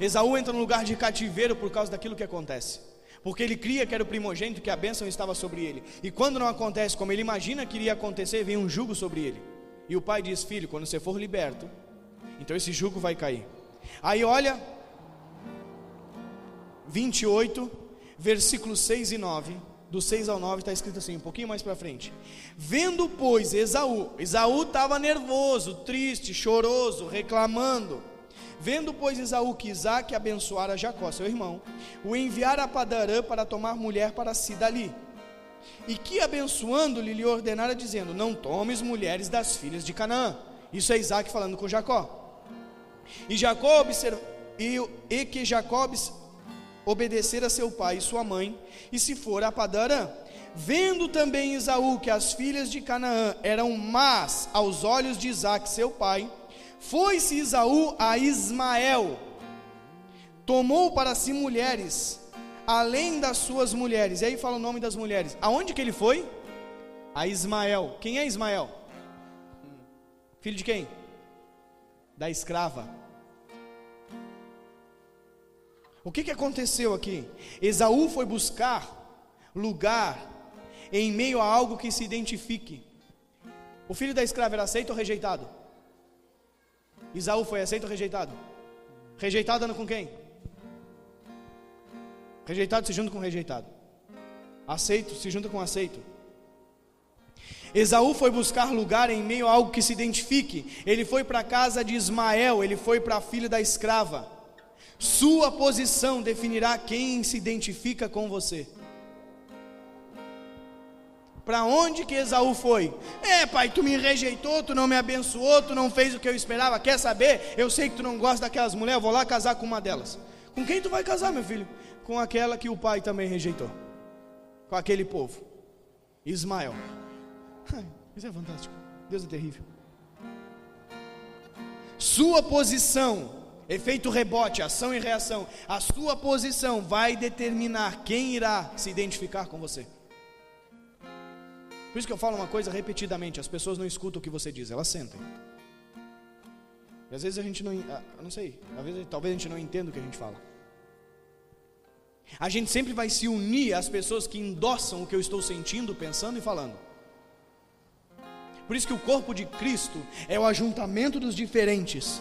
A: Esaú entra no lugar de cativeiro por causa daquilo que acontece, porque ele cria que era o primogênito, que a bênção estava sobre ele, e quando não acontece como ele imagina que iria acontecer, vem um jugo sobre ele. E o pai diz: filho, quando você for liberto, então esse jugo vai cair. Aí olha 28, versículos 6 e 9. Do 6 ao 9 está escrito assim, um pouquinho mais para frente: vendo, pois, Esaú estava nervoso, triste, choroso, reclamando. Vendo, pois, Esaú que Isaque abençoara Jacó, seu irmão, o enviara a Padarã para tomar mulher para si dali, e que abençoando-lhe lhe ordenara, dizendo: não tomes mulheres das filhas de Canaã. Isso é Isaque falando com Jacó. E que Jacó obedecer a seu pai e sua mãe, e se for a Padarã. Vendo também Esaú que as filhas de Canaã eram más aos olhos de Isaque seu pai, foi-se Esaú a Ismael, tomou para si mulheres, além das suas mulheres. E aí fala o nome das mulheres. Aonde que ele foi? A Ismael. Quem é Ismael? Filho de quem? Da escrava. O que aconteceu aqui? Esaú foi buscar lugar em meio a algo que se identifique. O filho da escrava era aceito ou rejeitado? Esaú foi aceito ou rejeitado? Rejeitado anda com quem? Rejeitado se junta com rejeitado. Aceito se junta com aceito. Esaú foi buscar lugar em meio a algo que se identifique. Ele foi para a casa de Ismael, ele foi para a filha da escrava. Sua posição definirá quem se identifica com você. Para onde que Esaú foi? Pai, tu me rejeitou, tu não me abençoou, tu não fez o que eu esperava. Quer saber? Eu sei que tu não gosta daquelas mulheres, eu vou lá casar com uma delas. Com quem tu vai casar, meu filho? Com aquela que o pai também rejeitou. Com aquele povo, Ismael. Isso é fantástico. Deus é terrível. Sua posição, efeito rebote, ação e reação. A sua posição vai determinar quem irá se identificar com você. Por isso que eu falo uma coisa repetidamente: as pessoas não escutam o que você diz, elas sentem. E às vezes a gente não sei, talvez a gente não entenda o que a gente fala. A gente sempre vai se unir às pessoas que endossam o que eu estou sentindo, pensando e falando. Por isso que o corpo de Cristo é o ajuntamento dos diferentes.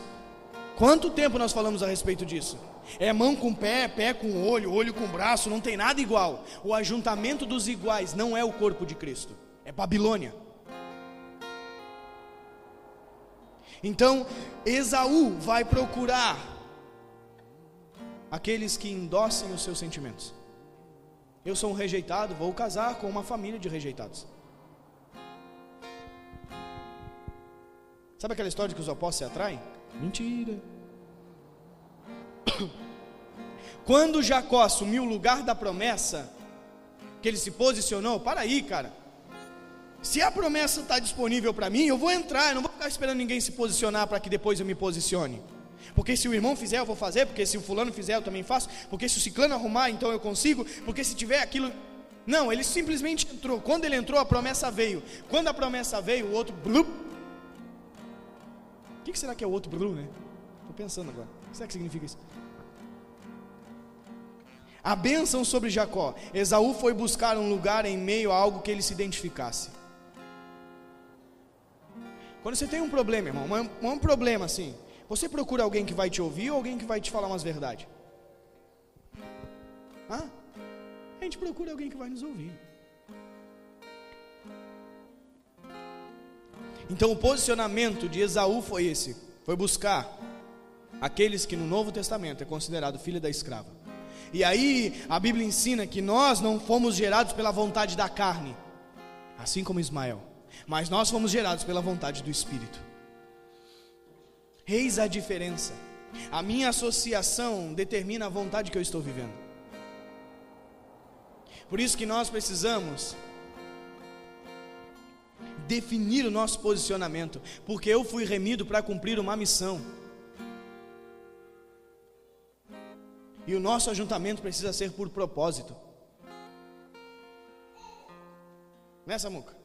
A: Quanto tempo nós falamos a respeito disso? É mão com pé, pé com olho, olho com braço, não tem nada igual. O ajuntamento dos iguais não é o corpo de Cristo, é Babilônia. Então, Esaú vai procurar aqueles que endossem os seus sentimentos. Eu sou um rejeitado, vou casar com uma família de rejeitados. Sabe aquela história de que os opostos se atraem? Mentira. Quando Jacó assumiu o lugar da promessa, que ele se posicionou, para aí, cara. Se a promessa está disponível para mim, eu vou entrar, eu não vou ficar esperando ninguém se posicionar para que depois eu me posicione. Porque se o irmão fizer, eu vou fazer, porque se o fulano fizer, eu também faço, porque se o ciclano arrumar, então eu consigo, porque se tiver aquilo... Não, ele simplesmente entrou. Quando ele entrou, a promessa veio. Quando a promessa veio, o outro... Blup. O que será que é o outro blu, né? Estou pensando agora. O que será que significa isso? A bênção sobre Jacó. Esaú foi buscar um lugar em meio a algo que ele se identificasse. Quando você tem um problema, irmão, um problema assim, você procura alguém que vai te ouvir ou alguém que vai te falar umas verdades? A gente procura alguém que vai nos ouvir. Então o posicionamento de Esaú foi esse, foi buscar aqueles que no Novo Testamento é considerado filho da escrava. E aí a Bíblia ensina que nós não fomos gerados pela vontade da carne, assim como Ismael, mas nós fomos gerados pela vontade do Espírito. Eis a diferença. A minha associação determina a vontade que eu estou vivendo. Por isso que nós precisamos definir o nosso posicionamento, porque eu fui remido para cumprir uma missão. E o nosso ajuntamento precisa ser por propósito. Né, Samuca?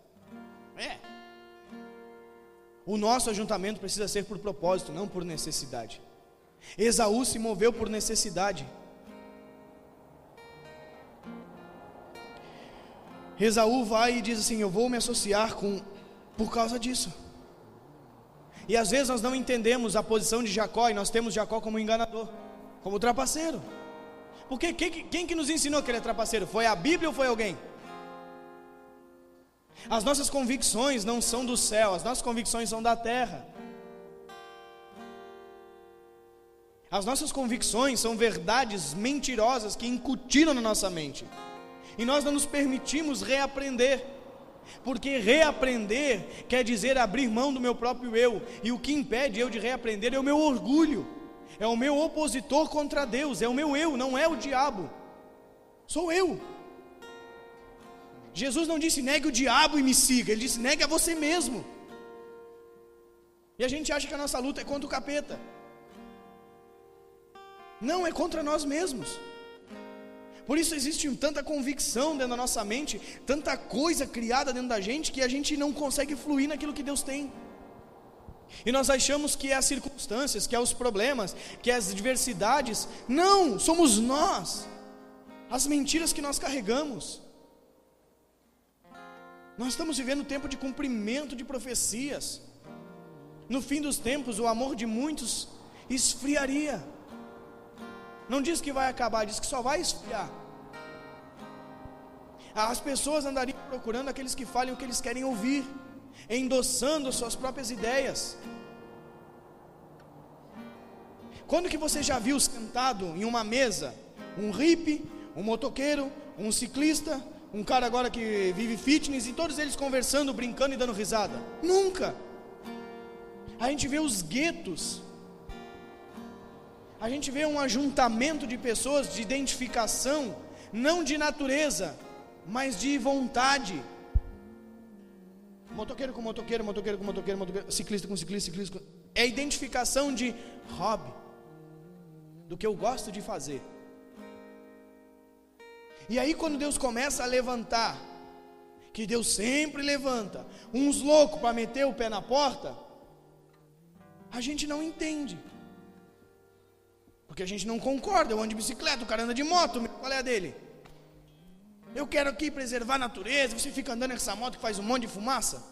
A: O nosso ajuntamento precisa ser por propósito, não por necessidade. Esaú se moveu por necessidade. Esaú vai e diz assim: eu vou me associar por causa disso. E às vezes nós não entendemos a posição de Jacó, e nós temos Jacó como enganador, como trapaceiro. Porque quem que nos ensinou que ele é trapaceiro? Foi a Bíblia ou foi alguém? As nossas convicções não são do céu, as nossas convicções são da terra. As nossas convicções são verdades mentirosas que incutiram na nossa mente. E nós não nos permitimos reaprender. Porque reaprender quer dizer abrir mão do meu próprio eu. E o que impede eu de reaprender é o meu orgulho. É o meu opositor contra Deus. É o meu eu, não é o diabo. Sou eu. Jesus não disse negue o diabo e me siga. Ele disse negue a você mesmo. E a gente acha que a nossa luta é contra o capeta. Não, é contra nós mesmos. Por isso existe tanta convicção dentro da nossa mente, tanta coisa criada dentro da gente, que a gente não consegue fluir naquilo que Deus tem. E nós achamos que é as circunstâncias, que é os problemas, que é as adversidades. Não, somos nós, as mentiras que nós carregamos. Nós estamos vivendo tempo de cumprimento de profecias. No fim dos tempos, o amor de muitos esfriaria. Não diz que vai acabar, diz que só vai esfriar. As pessoas andariam procurando aqueles que falem o que eles querem ouvir, endossando suas próprias ideias. Quando que você já viu sentado em uma mesa um hippie, um motoqueiro, um ciclista, um cara agora que vive fitness, e todos eles conversando, brincando e dando risada? Nunca. A gente vê os guetos. A gente vê um ajuntamento de pessoas de identificação, não de natureza, mas de vontade. Motoqueiro com motoqueiro, motoqueiro com motoqueiro, motoqueiro, ciclista com ciclista, ciclista com... É identificação de hobby, do que eu gosto de fazer. E aí quando Deus começa a levantar, que Deus sempre levanta, uns loucos para meter o pé na porta, a gente não entende. Porque a gente não concorda. Eu ando de bicicleta, o cara anda de moto, qual é a dele? Eu quero aqui preservar a natureza, você fica andando com essa moto que faz um monte de fumaça.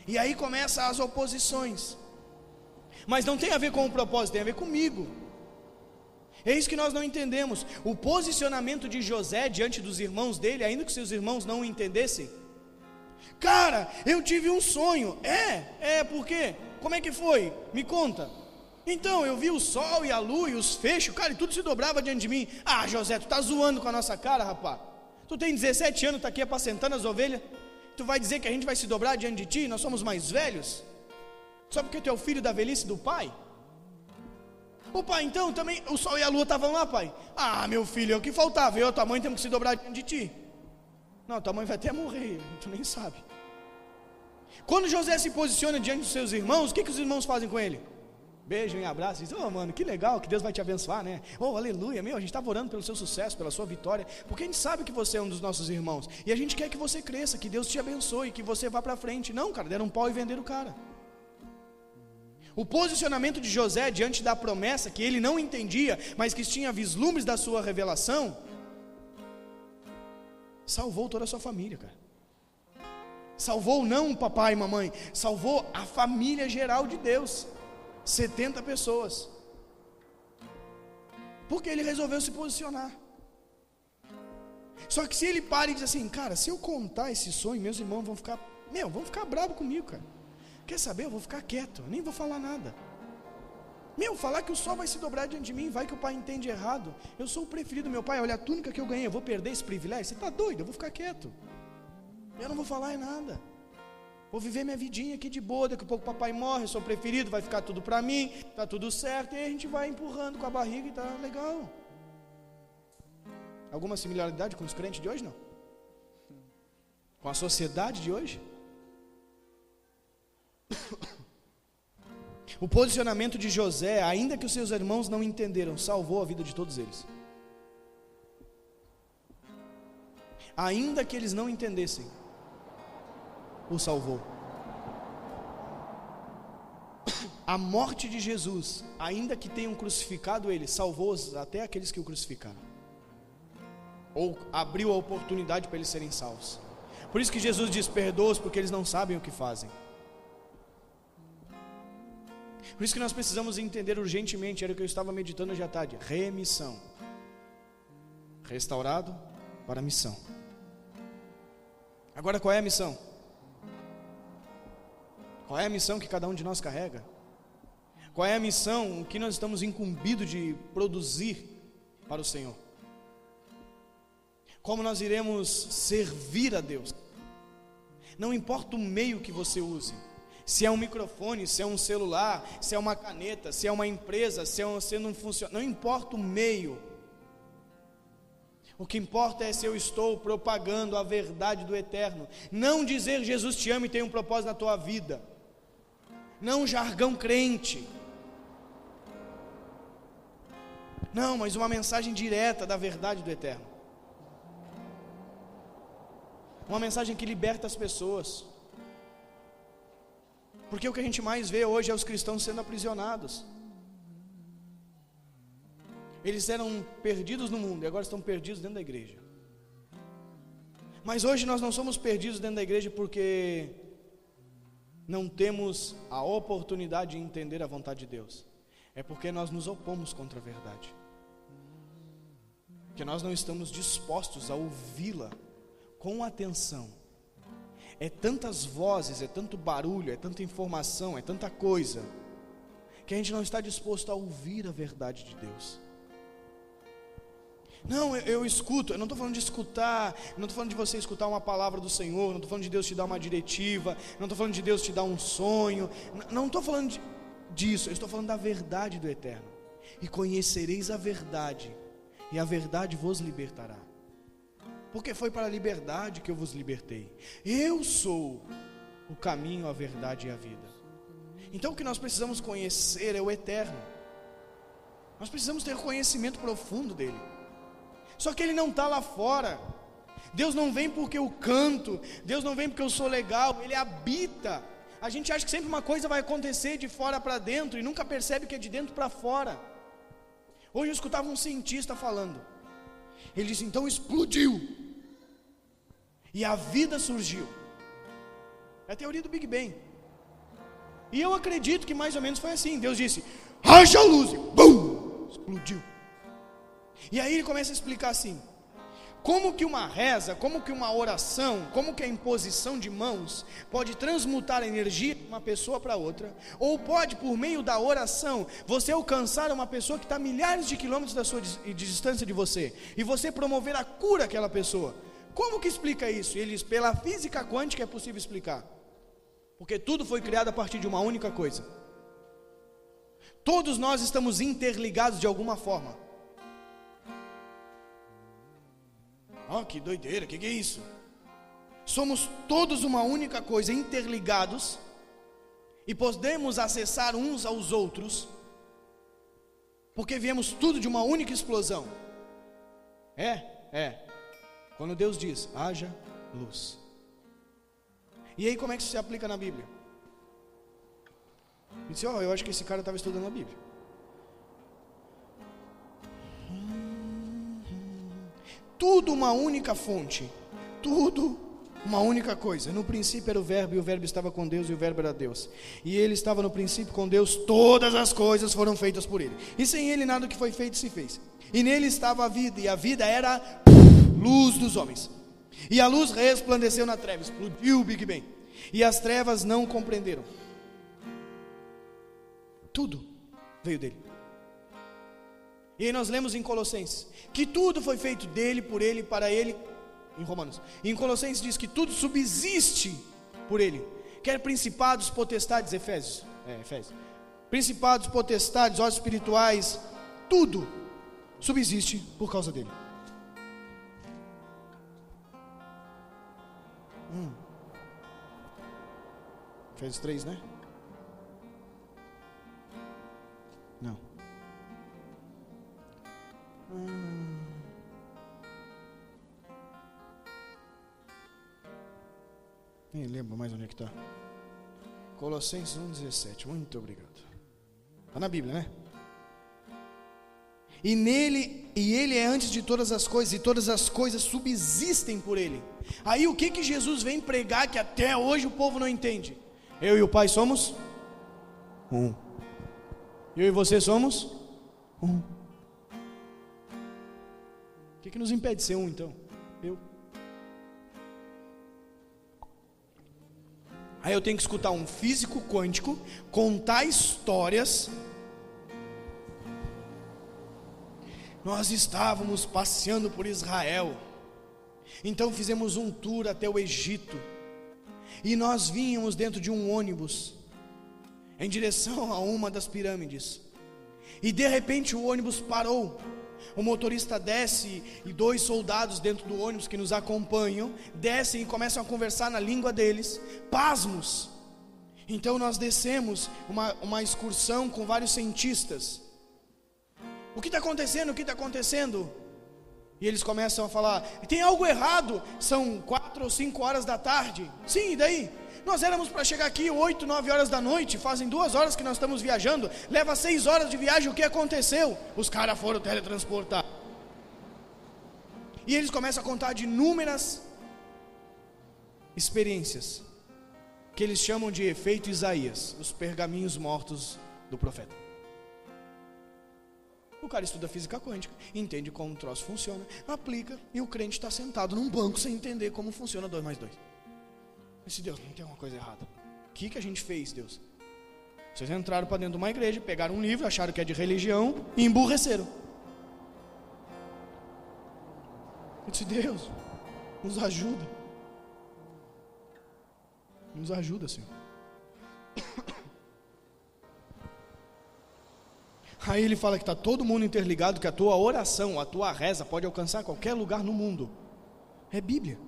A: E aí começam as oposições. Mas não tem a ver com o propósito, tem a ver comigo. É isso que nós não entendemos. O posicionamento de José diante dos irmãos dele, ainda que seus irmãos não o entendessem. Cara, eu tive um sonho. Por quê? Como é que foi? Me conta. Então, eu vi o sol e a lua e os feixes, cara, e tudo se dobrava diante de mim. Ah, José, tu tá zoando com a nossa cara, rapaz. Tu tem 17 anos, tá aqui apacentando as ovelhas. Tu vai dizer que a gente vai se dobrar diante de ti? Nós somos mais velhos? Só porque tu é o filho da velhice do pai? Ô pai, então também o sol e a lua estavam lá, pai. Ah, meu filho, é o que faltava. Eu e tua mãe temos que se dobrar diante de ti. Não, tua mãe vai até morrer, tu nem sabe. Quando José se posiciona diante dos seus irmãos, o que os irmãos fazem com ele? Beijam e abraçam e dizem: mano, que legal, que Deus vai te abençoar, né? Aleluia, a gente estava orando pelo seu sucesso, pela sua vitória, porque a gente sabe que você é um dos nossos irmãos, e a gente quer que você cresça, que Deus te abençoe, que você vá para frente. Não, cara, deram um pau e venderam o cara. O posicionamento de José diante da promessa, que ele não entendia, mas que tinha vislumbres da sua revelação, salvou toda a sua família, cara. Salvou não o papai e mamãe, salvou a família geral de Deus. 70 pessoas, porque ele resolveu se posicionar. Só que se ele para e diz assim: cara, se eu contar esse sonho, meus irmãos vão ficar bravos comigo, cara. Quer saber, eu vou ficar quieto, nem vou falar nada. Falar que o sol vai se dobrar diante de mim, vai que o pai entende errado. Eu sou o preferido do meu pai, olha a túnica que eu ganhei, eu vou perder esse privilégio? Você está doido? Eu vou ficar quieto, eu não vou falar nada. Vou viver minha vidinha aqui de boa, daqui a pouco o papai morre, eu sou o preferido, vai ficar tudo para mim, tá tudo certo, e aí a gente vai empurrando com a barriga e tá legal. Alguma similaridade com os crentes de hoje, não? Com a sociedade de hoje? O posicionamento de José, ainda que os seus irmãos não entenderam, salvou a vida de todos eles. Ainda que eles não entendessem, o salvou. A morte de Jesus, ainda que tenham crucificado ele, salvou até aqueles que o crucificaram, ou abriu a oportunidade para eles serem salvos. Por isso que Jesus diz: perdoa-os porque eles não sabem o que fazem. Por isso que nós precisamos entender urgentemente, era o que eu estava meditando hoje à tarde: remissão. Restaurado para a missão. Agora, qual é a missão? Qual é a missão que cada um de nós carrega? Qual é a missão, o que nós estamos incumbidos de produzir para o Senhor? Como nós iremos servir a Deus? Não importa o meio que você use, se é um microfone, se é um celular, se é uma caneta, se é uma empresa, se não funciona, não importa o meio. O que importa é se eu estou propagando a verdade do eterno. Não dizer Jesus te ama e tem um propósito na tua vida. Não jargão crente. Não, mas uma mensagem direta da verdade do eterno. Uma mensagem que liberta as pessoas. Porque o que a gente mais vê hoje é os cristãos sendo aprisionados. Eles eram perdidos no mundo e agora estão perdidos dentro da igreja. Mas hoje nós não somos perdidos dentro da igreja porque não temos a oportunidade de entender a vontade de Deus. É porque nós nos opomos contra a verdade. Que nós não estamos dispostos a ouvi-la com atenção. É tantas vozes, é tanto barulho, é tanta informação, é tanta coisa, que a gente não está disposto a ouvir a verdade de Deus. Não, eu escuto, eu não estou falando de escutar, não estou falando de você escutar uma palavra do Senhor, não estou falando de Deus te dar uma diretiva, não estou falando de Deus te dar um sonho, não estou falando disso, eu estou falando da verdade do eterno. E conhecereis a verdade, e a verdade vos libertará. Porque foi para a liberdade que eu vos libertei. Eu sou o caminho, a verdade e a vida. Então o que nós precisamos conhecer é o eterno. Nós precisamos ter conhecimento profundo dele. Só que ele não está lá fora. Deus não vem porque eu canto, Deus não vem porque eu sou legal, ele habita. A gente acha que sempre uma coisa vai acontecer de fora para dentro e nunca percebe que é de dentro para fora. Hoje eu escutava um cientista falando. Ele disse: então explodiu e a vida surgiu. É a teoria do Big Bang. E eu acredito que mais ou menos foi assim. Deus disse, haja luz, e bum, explodiu. E aí ele começa a explicar assim, como que uma reza, como que uma oração, como que a imposição de mãos pode transmutar a energia de uma pessoa para outra, ou pode, por meio da oração, você alcançar uma pessoa que está a milhares de quilômetros de distância de você, e você promover a cura daquela pessoa. Como que explica isso? Ele diz, pela física quântica é possível explicar, porque tudo foi criado a partir de uma única coisa. Todos nós estamos interligados de alguma forma. Que doideira, que é isso? Somos todos uma única coisa, interligados, e podemos acessar uns aos outros, porque viemos tudo de uma única explosão. Quando Deus diz, haja luz. E aí como é que isso se aplica na Bíblia? Eu disse, eu acho que esse cara estava estudando a Bíblia. Tudo uma única fonte, tudo uma única coisa. No princípio era o verbo, e o verbo estava com Deus, e o verbo era Deus. E ele estava no princípio com Deus, todas as coisas foram feitas por ele. E sem ele nada do que foi feito se fez. E nele estava a vida, e a vida era luz dos homens. E a luz resplandeceu na treva, explodiu o Big Bang. E as trevas não compreenderam. Tudo veio dele. E aí nós lemos em Colossenses, que tudo foi feito dele, por ele, para ele, em Romanos. E em Colossenses diz que tudo subsiste por ele. Quer principados, potestades, Efésios. Principados, potestades, ordens espirituais, tudo subsiste por causa dele. Efésios 3, né? Não. Nem lembro mais onde é que está. Colossenses 1,17. Muito obrigado. Está na Bíblia, né? E ele é antes de todas as coisas, e todas as coisas subsistem por ele. Aí o que Jesus vem pregar que até hoje o povo não entende? Eu e o Pai somos um. Eu e você somos um. O que nos impede de ser um, então? Aí eu tenho que escutar um físico quântico contar histórias. Nós estávamos passeando por Israel, então fizemos um tour até o Egito, e nós vínhamos dentro de um ônibus em direção a uma das pirâmides, e de repente o ônibus parou. O motorista desce, e 2 soldados dentro do ônibus que nos acompanham descem e começam a conversar na língua deles, pasmos. Então nós descemos uma excursão com vários cientistas. O que está acontecendo? O que está acontecendo? E eles começam a falar, tem algo errado, são 4 ou 5 horas da tarde. Sim, e daí? Nós éramos para chegar aqui 8, 9 horas da noite, fazem 2 horas que nós estamos viajando, leva 6 horas de viagem, o que aconteceu? Os caras foram teletransportar. E eles começam a contar de inúmeras experiências, que eles chamam de efeito Isaías, os pergaminhos mortos do profeta. O cara estuda física quântica, entende como o troço funciona, aplica, e o crente está sentado num banco sem entender como funciona 2 mais 2. Disse, Deus, não tem uma coisa errada. O que a gente fez, Deus? Vocês entraram para dentro de uma igreja, pegaram um livro, acharam que é de religião e emburreceram. Eu disse, Deus, nos ajuda. Nos ajuda, Senhor. Aí ele fala que está todo mundo interligado, que a tua oração, a tua reza pode alcançar qualquer lugar no mundo. É Bíblia.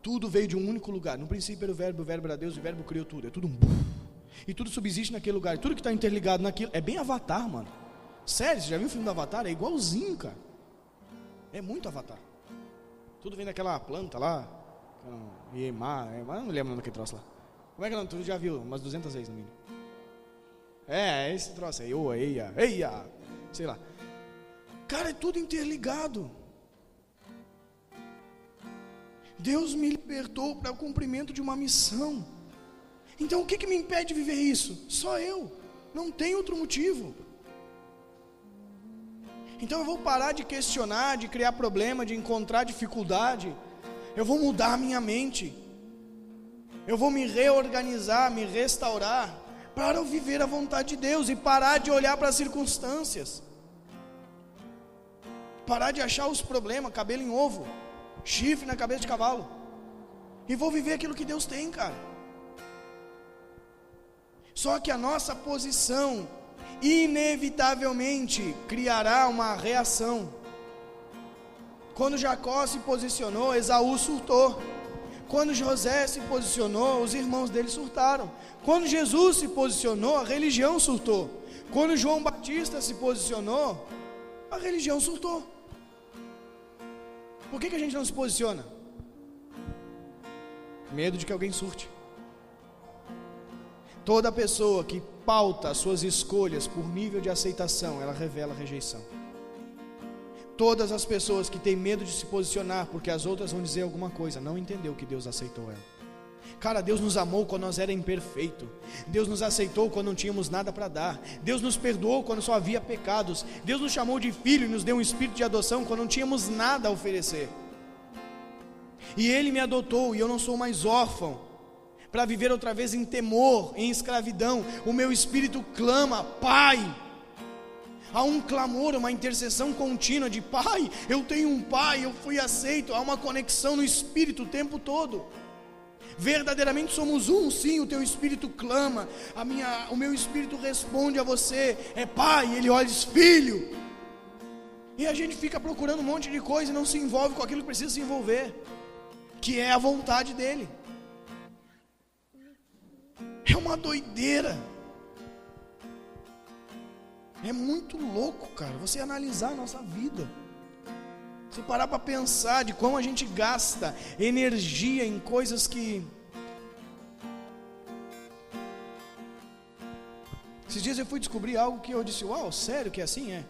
A: Tudo veio de um único lugar. No princípio era o verbo era Deus, e o verbo criou tudo. É tudo um... E tudo subsiste naquele lugar. Tudo que está interligado naquilo. É bem Avatar, mano. Sério, você já viu o filme do Avatar? É igualzinho, cara. É muito Avatar. Tudo vem daquela planta lá. Iemá, não me lembro daquele troço lá. Como é que não? Tu já viu umas 200 vezes no mínimo. É esse troço aí. Eia, sei lá. Cara, é tudo interligado. Deus me libertou para o cumprimento de uma missão. Então o que me impede de viver isso? Só eu, não tem outro motivo. Então eu vou parar de questionar, de criar problema, de encontrar dificuldade. Eu vou mudar a minha mente. Eu vou me reorganizar, me restaurar, para eu viver a vontade de Deus e parar de olhar para as circunstâncias. Parar de achar os problemas, cabelo em ovo, chifre na cabeça de cavalo. E vou viver aquilo que Deus tem, cara. Só que a nossa posição inevitavelmente criará uma reação. Quando Jacó se posicionou, Esaú surtou. Quando José se posicionou, os irmãos dele surtaram. Quando Jesus se posicionou, a religião surtou. Quando João Batista se posicionou, a religião surtou. Por que a gente não se posiciona? Medo de que alguém surte. Toda pessoa que pauta as suas escolhas por nível de aceitação, ela revela rejeição. Todas as pessoas que têm medo de se posicionar porque as outras vão dizer alguma coisa, não entendeu que Deus aceitou ela. Cara, Deus nos amou quando nós éramos imperfeitos. Deus nos aceitou quando não tínhamos nada para dar. Deus nos perdoou quando só havia pecados. Deus nos chamou de filho e nos deu um espírito de adoção quando não tínhamos nada a oferecer. E Ele me adotou e eu não sou mais órfão para viver outra vez em temor, em escravidão. O meu espírito clama, Pai. Há um clamor, uma intercessão contínua de Pai, eu tenho um Pai, eu fui aceito. Há uma conexão no espírito o tempo todo. Verdadeiramente somos um, sim. O teu espírito clama, o meu espírito responde a você, é Pai. Ele olha e diz, Filho. E a gente fica procurando um monte de coisa e não se envolve com aquilo que precisa se envolver, que é a vontade dele. É uma doideira. É muito louco, cara, você analisar a nossa vida. Você parar para pensar de como a gente gasta energia em coisas que... Esses dias eu fui descobrir algo que eu disse, uau, sério que assim é?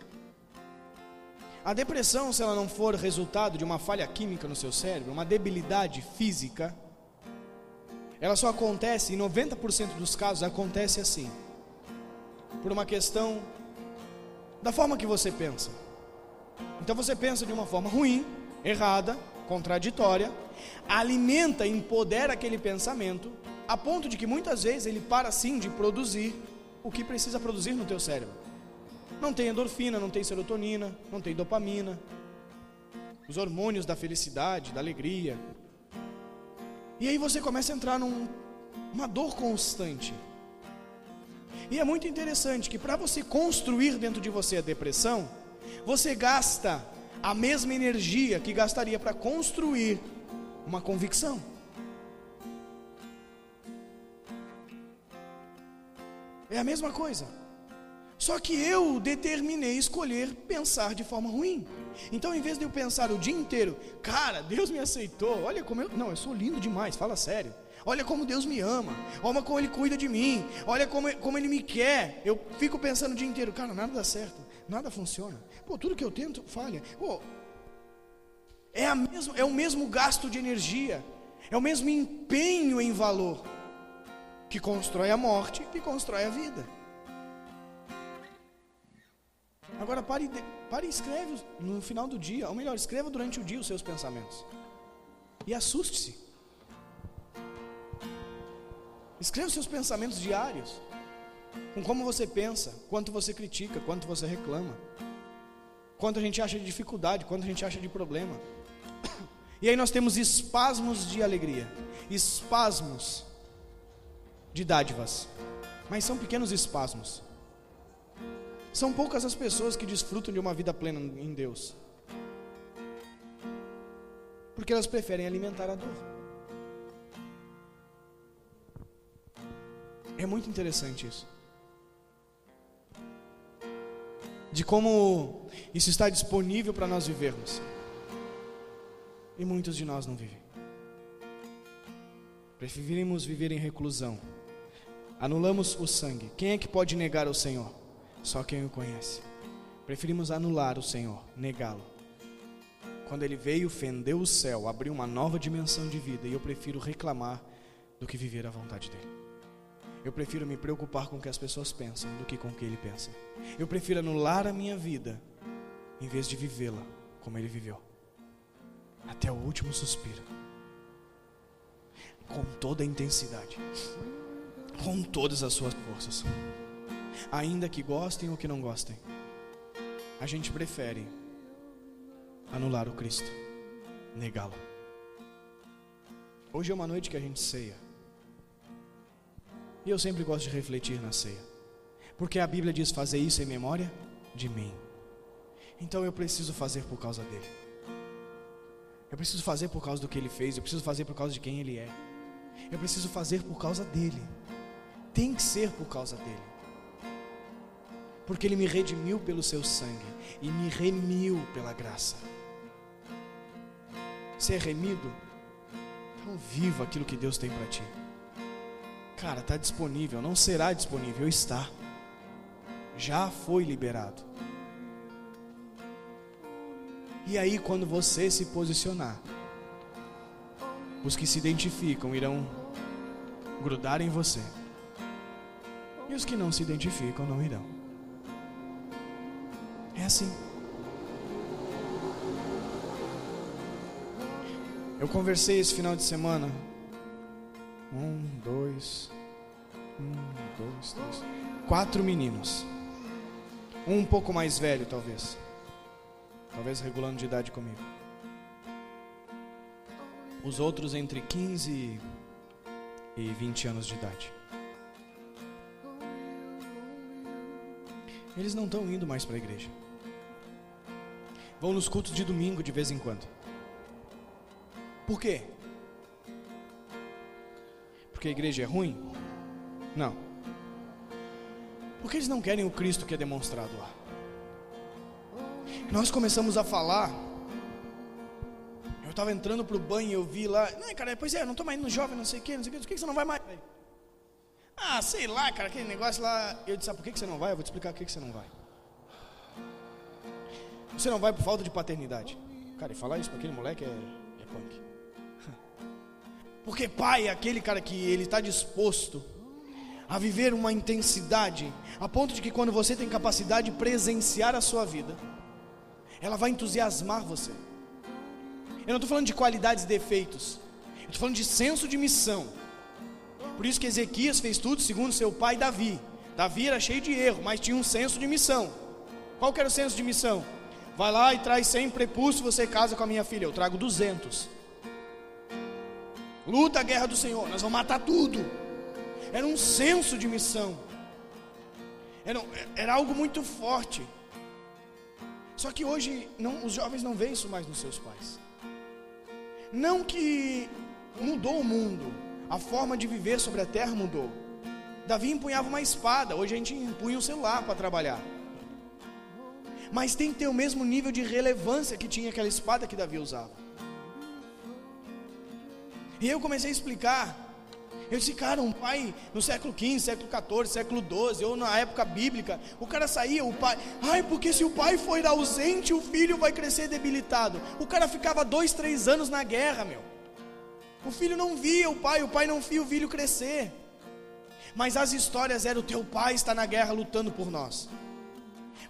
A: A depressão, se ela não for resultado de uma falha química no seu cérebro, uma debilidade física, ela só acontece, em 90% dos casos, acontece assim, por uma questão da forma que você pensa. Então você pensa de uma forma ruim, errada, contraditória, alimenta, empodera aquele pensamento, a ponto de que muitas vezes ele para sim de produzir o que precisa produzir no teu cérebro. Não tem endorfina, não tem serotonina, não tem dopamina, os hormônios da felicidade, da alegria. E aí você começa a entrar numa dor constante. E é muito interessante que para você construir dentro de você a depressão, você gasta a mesma energia que gastaria para construir uma convicção. É a mesma coisa. Só que eu determinei escolher pensar de forma ruim. Então, em vez de eu pensar o dia inteiro, cara, Deus me aceitou, olha como eu sou lindo demais, fala sério. Olha como Deus me ama, olha como Ele cuida de mim, olha como Ele me quer. Eu fico pensando o dia inteiro, cara, nada dá certo, nada funciona. Pô, tudo que eu tento falha. Pô, é o mesmo gasto de energia, é o mesmo empenho em valor que constrói a morte, que constrói a vida. Agora pare e escreve no final do dia, ou melhor, escreva durante o dia os seus pensamentos. E assuste-se. Escreva os seus pensamentos diários, com como você pensa, quanto você critica, quanto você reclama, quanto a gente acha de dificuldade, quanto a gente acha de problema. E aí nós temos espasmos de alegria, espasmos de dádivas, mas são pequenos espasmos. São poucas as pessoas que desfrutam de uma vida plena em Deus, porque elas preferem alimentar a dor. É muito interessante isso, de como isso está disponível para nós vivermos, e muitos de nós não vivem. Preferimos viver em reclusão, anulamos o sangue. Quem é que pode negar o Senhor? Só quem o conhece. Preferimos anular o Senhor, negá-lo. Quando Ele veio, fendeu o céu, abriu uma nova dimensão de vida, e eu prefiro reclamar do que viver a vontade dEle. Eu prefiro me preocupar com o que as pessoas pensam do que com o que Ele pensa. Eu prefiro anular a minha vida em vez de vivê-la como Ele viveu, até o último suspiro, com toda a intensidade, com todas as suas forças. Ainda que gostem ou que não gostem, a gente prefere anular o Cristo, negá-lo. Hoje é uma noite que a gente ceia, e eu sempre gosto de refletir na ceia, porque a Bíblia diz: fazer isso em memória de mim. Então eu preciso fazer por causa dele. Eu preciso fazer por causa do que ele fez. Eu preciso fazer por causa de quem ele é. Eu preciso fazer por causa dele. Tem que ser por causa dele, porque ele me redimiu pelo seu sangue e me remiu pela graça. Ser remido, então viva aquilo que Deus tem para ti. Cara, está disponível, não será disponível, está. Já foi liberado. E aí, quando você se posicionar, os que se identificam irão grudar em você, e os que não se identificam não irão. É assim. Eu conversei esse final de semana. 4 meninos. Um pouco mais velho, talvez regulando de idade comigo. Os outros entre 15 e 20 anos de idade. Eles não estão indo mais para a igreja. Vão nos cultos de domingo de vez em quando. Por quê? Porque a igreja é ruim? Não. Porque eles não querem o Cristo que é demonstrado lá. Nós começamos a falar. Eu estava entrando pro banho e eu vi lá. Não, cara, pois é, eu não estou mais indo no jovem, não sei o que. Por que você não vai mais? Ah, sei lá, cara, aquele negócio lá. Eu disse: por que você não vai? Eu vou te explicar por que você não vai. Você não vai por falta de paternidade. Cara, e falar isso para aquele moleque é punk. Porque pai é aquele cara que ele está disposto a viver uma intensidade a ponto de que quando você tem capacidade de presenciar a sua vida, ela vai entusiasmar você. Eu não estou falando de qualidades e defeitos, eu estou falando de senso de missão. Por isso que Ezequias fez tudo segundo seu pai Davi. Davi era cheio de erro, mas tinha um senso de missão. Qual que era o senso de missão? Vai lá e traz 100 prepúcios, você casa com a minha filha. Eu trago 200. Luta a guerra do Senhor, nós vamos matar tudo. Era um senso de missão. Era algo muito forte. Só que hoje os jovens não veem isso mais nos seus pais. Não que mudou o mundo, a forma de viver sobre a terra mudou. Davi empunhava uma espada, hoje a gente empunha um celular para trabalhar. Mas tem que ter o mesmo nível de relevância que tinha aquela espada que Davi usava. E eu comecei a explicar. Eu disse: cara, um pai no século XV, século XIV, século XII, ou na época bíblica, o cara saía, o pai, porque se o pai for ausente, o filho vai crescer debilitado. O cara ficava 2, 3 anos na guerra, meu. O filho não via o pai não via o filho crescer. Mas as histórias eram: o teu pai está na guerra lutando por nós,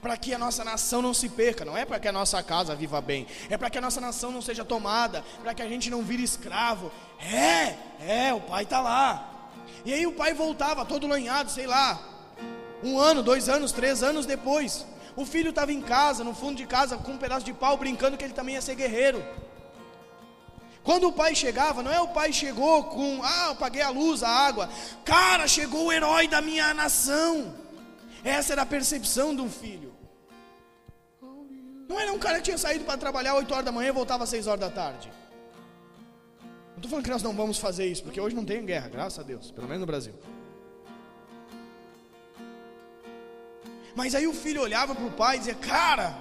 A: para que a nossa nação não se perca. Não é para que a nossa casa viva bem, é para que a nossa nação não seja tomada, para que a gente não vire escravo. O pai está lá. E aí o pai voltava todo lanhado, sei lá, 1 ano, 2 anos, 3 anos depois, o filho estava em casa, no fundo de casa, com um pedaço de pau, brincando que ele também ia ser guerreiro. Quando o pai chegava, não é o pai chegou com: eu paguei a luz, a água. Cara, chegou o herói da minha nação. Essa era a percepção de um filho. Não era um cara que tinha saído para trabalhar 8 horas da manhã e voltava às 6 horas da tarde. Não estou falando que nós não vamos fazer isso, porque hoje não tem guerra, graças a Deus, pelo menos no Brasil. Mas aí o filho olhava para o pai e dizia: cara,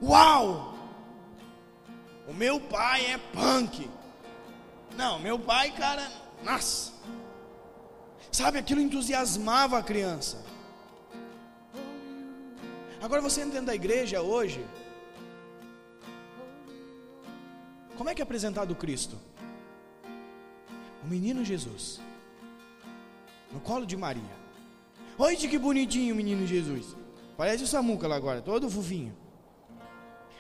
A: uau, o meu pai é punk. Não, meu pai, cara, nossa. Sabe, aquilo entusiasmava a criança. Agora você entra dentro da igreja hoje, como é que é apresentado o Cristo? O menino Jesus, no colo de Maria. Olha que bonitinho o menino Jesus. Parece o Samuca lá agora, todo fofinho.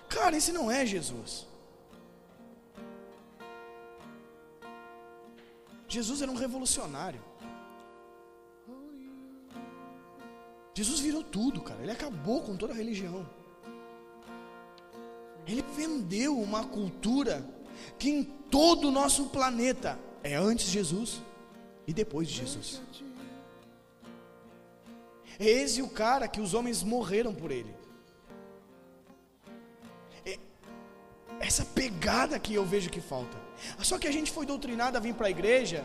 A: Cara, esse não é Jesus. Jesus era um revolucionário. Jesus virou tudo, cara. Ele acabou com toda a religião. Ele vendeu uma cultura que em todo o nosso planeta é antes de Jesus e depois de Jesus. É esse o cara que os homens morreram por ele. Essa pegada que eu vejo que falta. Só que a gente foi doutrinado a vir para a igreja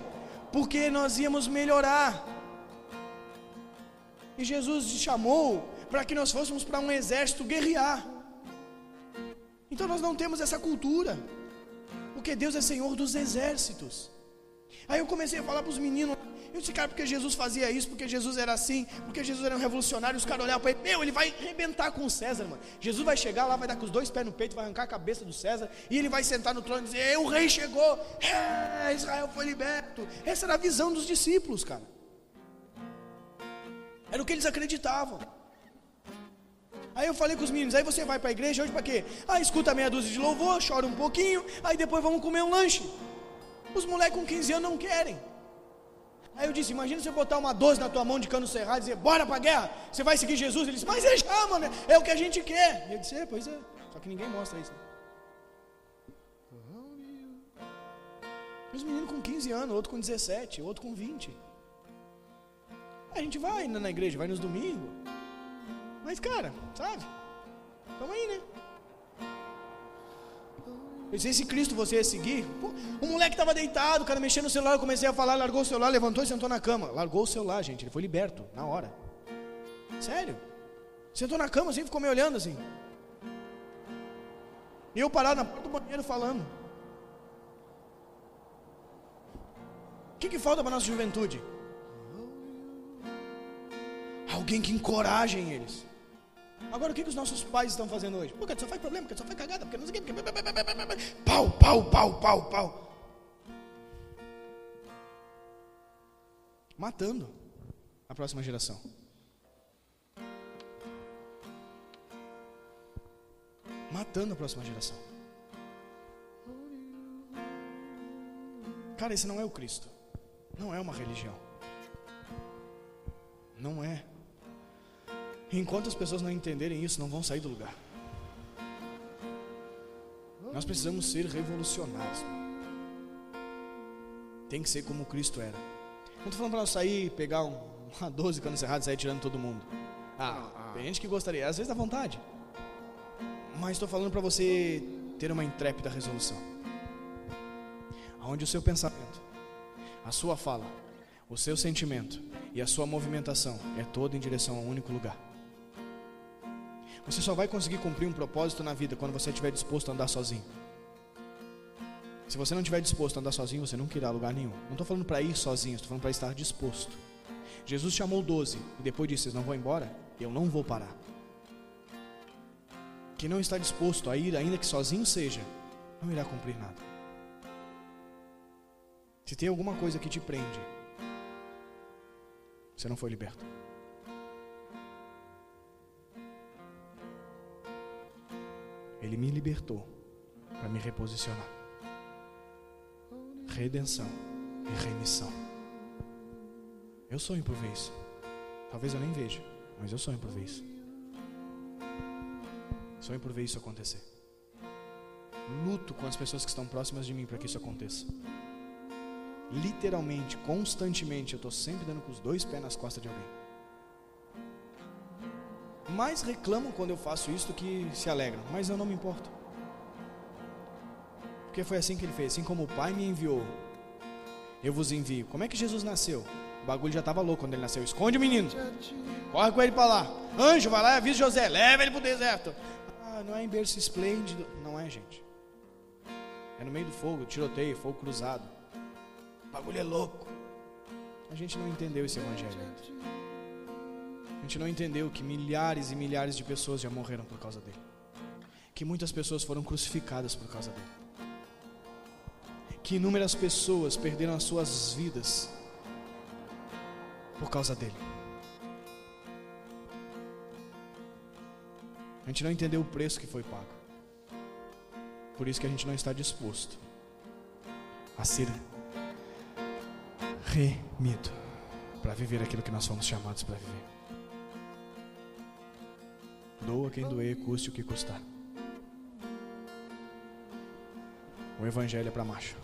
A: porque nós íamos melhorar. E Jesus te chamou para que nós fôssemos para um exército guerrear. Então nós não temos essa cultura, porque Deus é Senhor dos exércitos. Aí eu comecei a falar para os meninos, eu disse, cara, porque Jesus fazia isso, porque Jesus era assim, porque Jesus era um revolucionário. Os caras olhavam para ele, ele vai arrebentar com o César, mano. Jesus vai chegar lá, vai dar com os 2 pés no peito, vai arrancar a cabeça do César, e ele vai sentar no trono e dizer, o rei chegou, Israel foi liberto. Essa era a visão dos discípulos, cara. Era o que eles acreditavam. Aí eu falei com os meninos, aí você vai para a igreja hoje para quê? Escuta meia dúzia de louvor, chora um pouquinho, aí depois vamos comer um lanche. Os moleques com 15 anos não querem. Aí eu disse, imagina você botar uma 12 na tua mão de cano cerrado e dizer, bora pra guerra, você vai seguir Jesus? Ele disse, mas ele chama, né? É o que a gente quer. E eu disse, pois é, só que ninguém mostra isso, né? Os meninos com 15 anos, outro com 17, outro com 20. A gente vai na igreja, vai nos domingos. Mas cara, sabe? Estamos aí, né? Eu disse, esse Cristo você ia seguir? Pô, o moleque estava deitado, o cara mexendo no celular, eu comecei a falar, largou o celular, levantou e sentou na cama. Largou o celular, gente, ele foi liberto, na hora. Sério? Sentou na cama assim, ficou me olhando assim. E eu parado na porta do banheiro falando. O que falta para a nossa juventude? Alguém que encoraje eles. Agora o que os nossos pais estão fazendo hoje? Porque só faz problema, porque só faz cagada, porque não sei o que, porque... Pau. Matando a próxima geração. Matando a próxima geração. Cara, esse não é o Cristo. Não é uma religião. Não é. Enquanto as pessoas não entenderem isso, não vão sair do lugar. Nós precisamos ser revolucionários. Tem que ser como Cristo era. Não estou falando para nós sair, pegar uma 12 canos cerrados e sair tirando todo mundo. Tem gente que gostaria, às vezes dá vontade. Mas estou falando para você ter uma intrépida resolução. Onde o seu pensamento, a sua fala, o seu sentimento e a sua movimentação é toda em direção a um único lugar. Você só vai conseguir cumprir um propósito na vida quando você estiver disposto a andar sozinho. Se você não estiver disposto a andar sozinho, você nunca irá a lugar nenhum. Não estou falando para ir sozinho, estou falando para estar disposto. Jesus chamou 12 e depois disse, vocês não vão embora? Eu não vou parar. Quem não está disposto a ir, ainda que sozinho seja, não irá cumprir nada. Se tem alguma coisa que te prende, você não foi liberto. Ele me libertou para me reposicionar. Redenção e remissão. Eu sonho por ver isso. Talvez eu nem veja, mas eu sonho por ver isso. Sonho por ver isso acontecer. Luto com as pessoas que estão próximas de mim para que isso aconteça. Literalmente, constantemente, eu estou sempre dando com os 2 pés nas costas de alguém. Mais reclamam quando eu faço isso do que se alegram, mas eu não me importo. Porque foi assim que ele fez. Assim como o Pai me enviou, eu vos envio. Como é que Jesus nasceu? O bagulho já estava louco quando ele nasceu. Esconde o menino, corre com ele para lá. Anjo, vai lá e avisa José, leva ele para o deserto. Não é em berço esplêndido. Não é, gente. É no meio do fogo, tiroteio, fogo cruzado. O bagulho é louco. A gente não entendeu esse evangelho ainda. A gente não entendeu que milhares e milhares de pessoas já morreram por causa dele. Que muitas pessoas foram crucificadas por causa dele. Que inúmeras pessoas perderam as suas vidas por causa dele. A gente não entendeu o preço que foi pago. Por isso que a gente não está disposto a ser remido para viver aquilo que nós fomos chamados para viver. Doa quem doer, custe o que custar. O evangelho é para macho.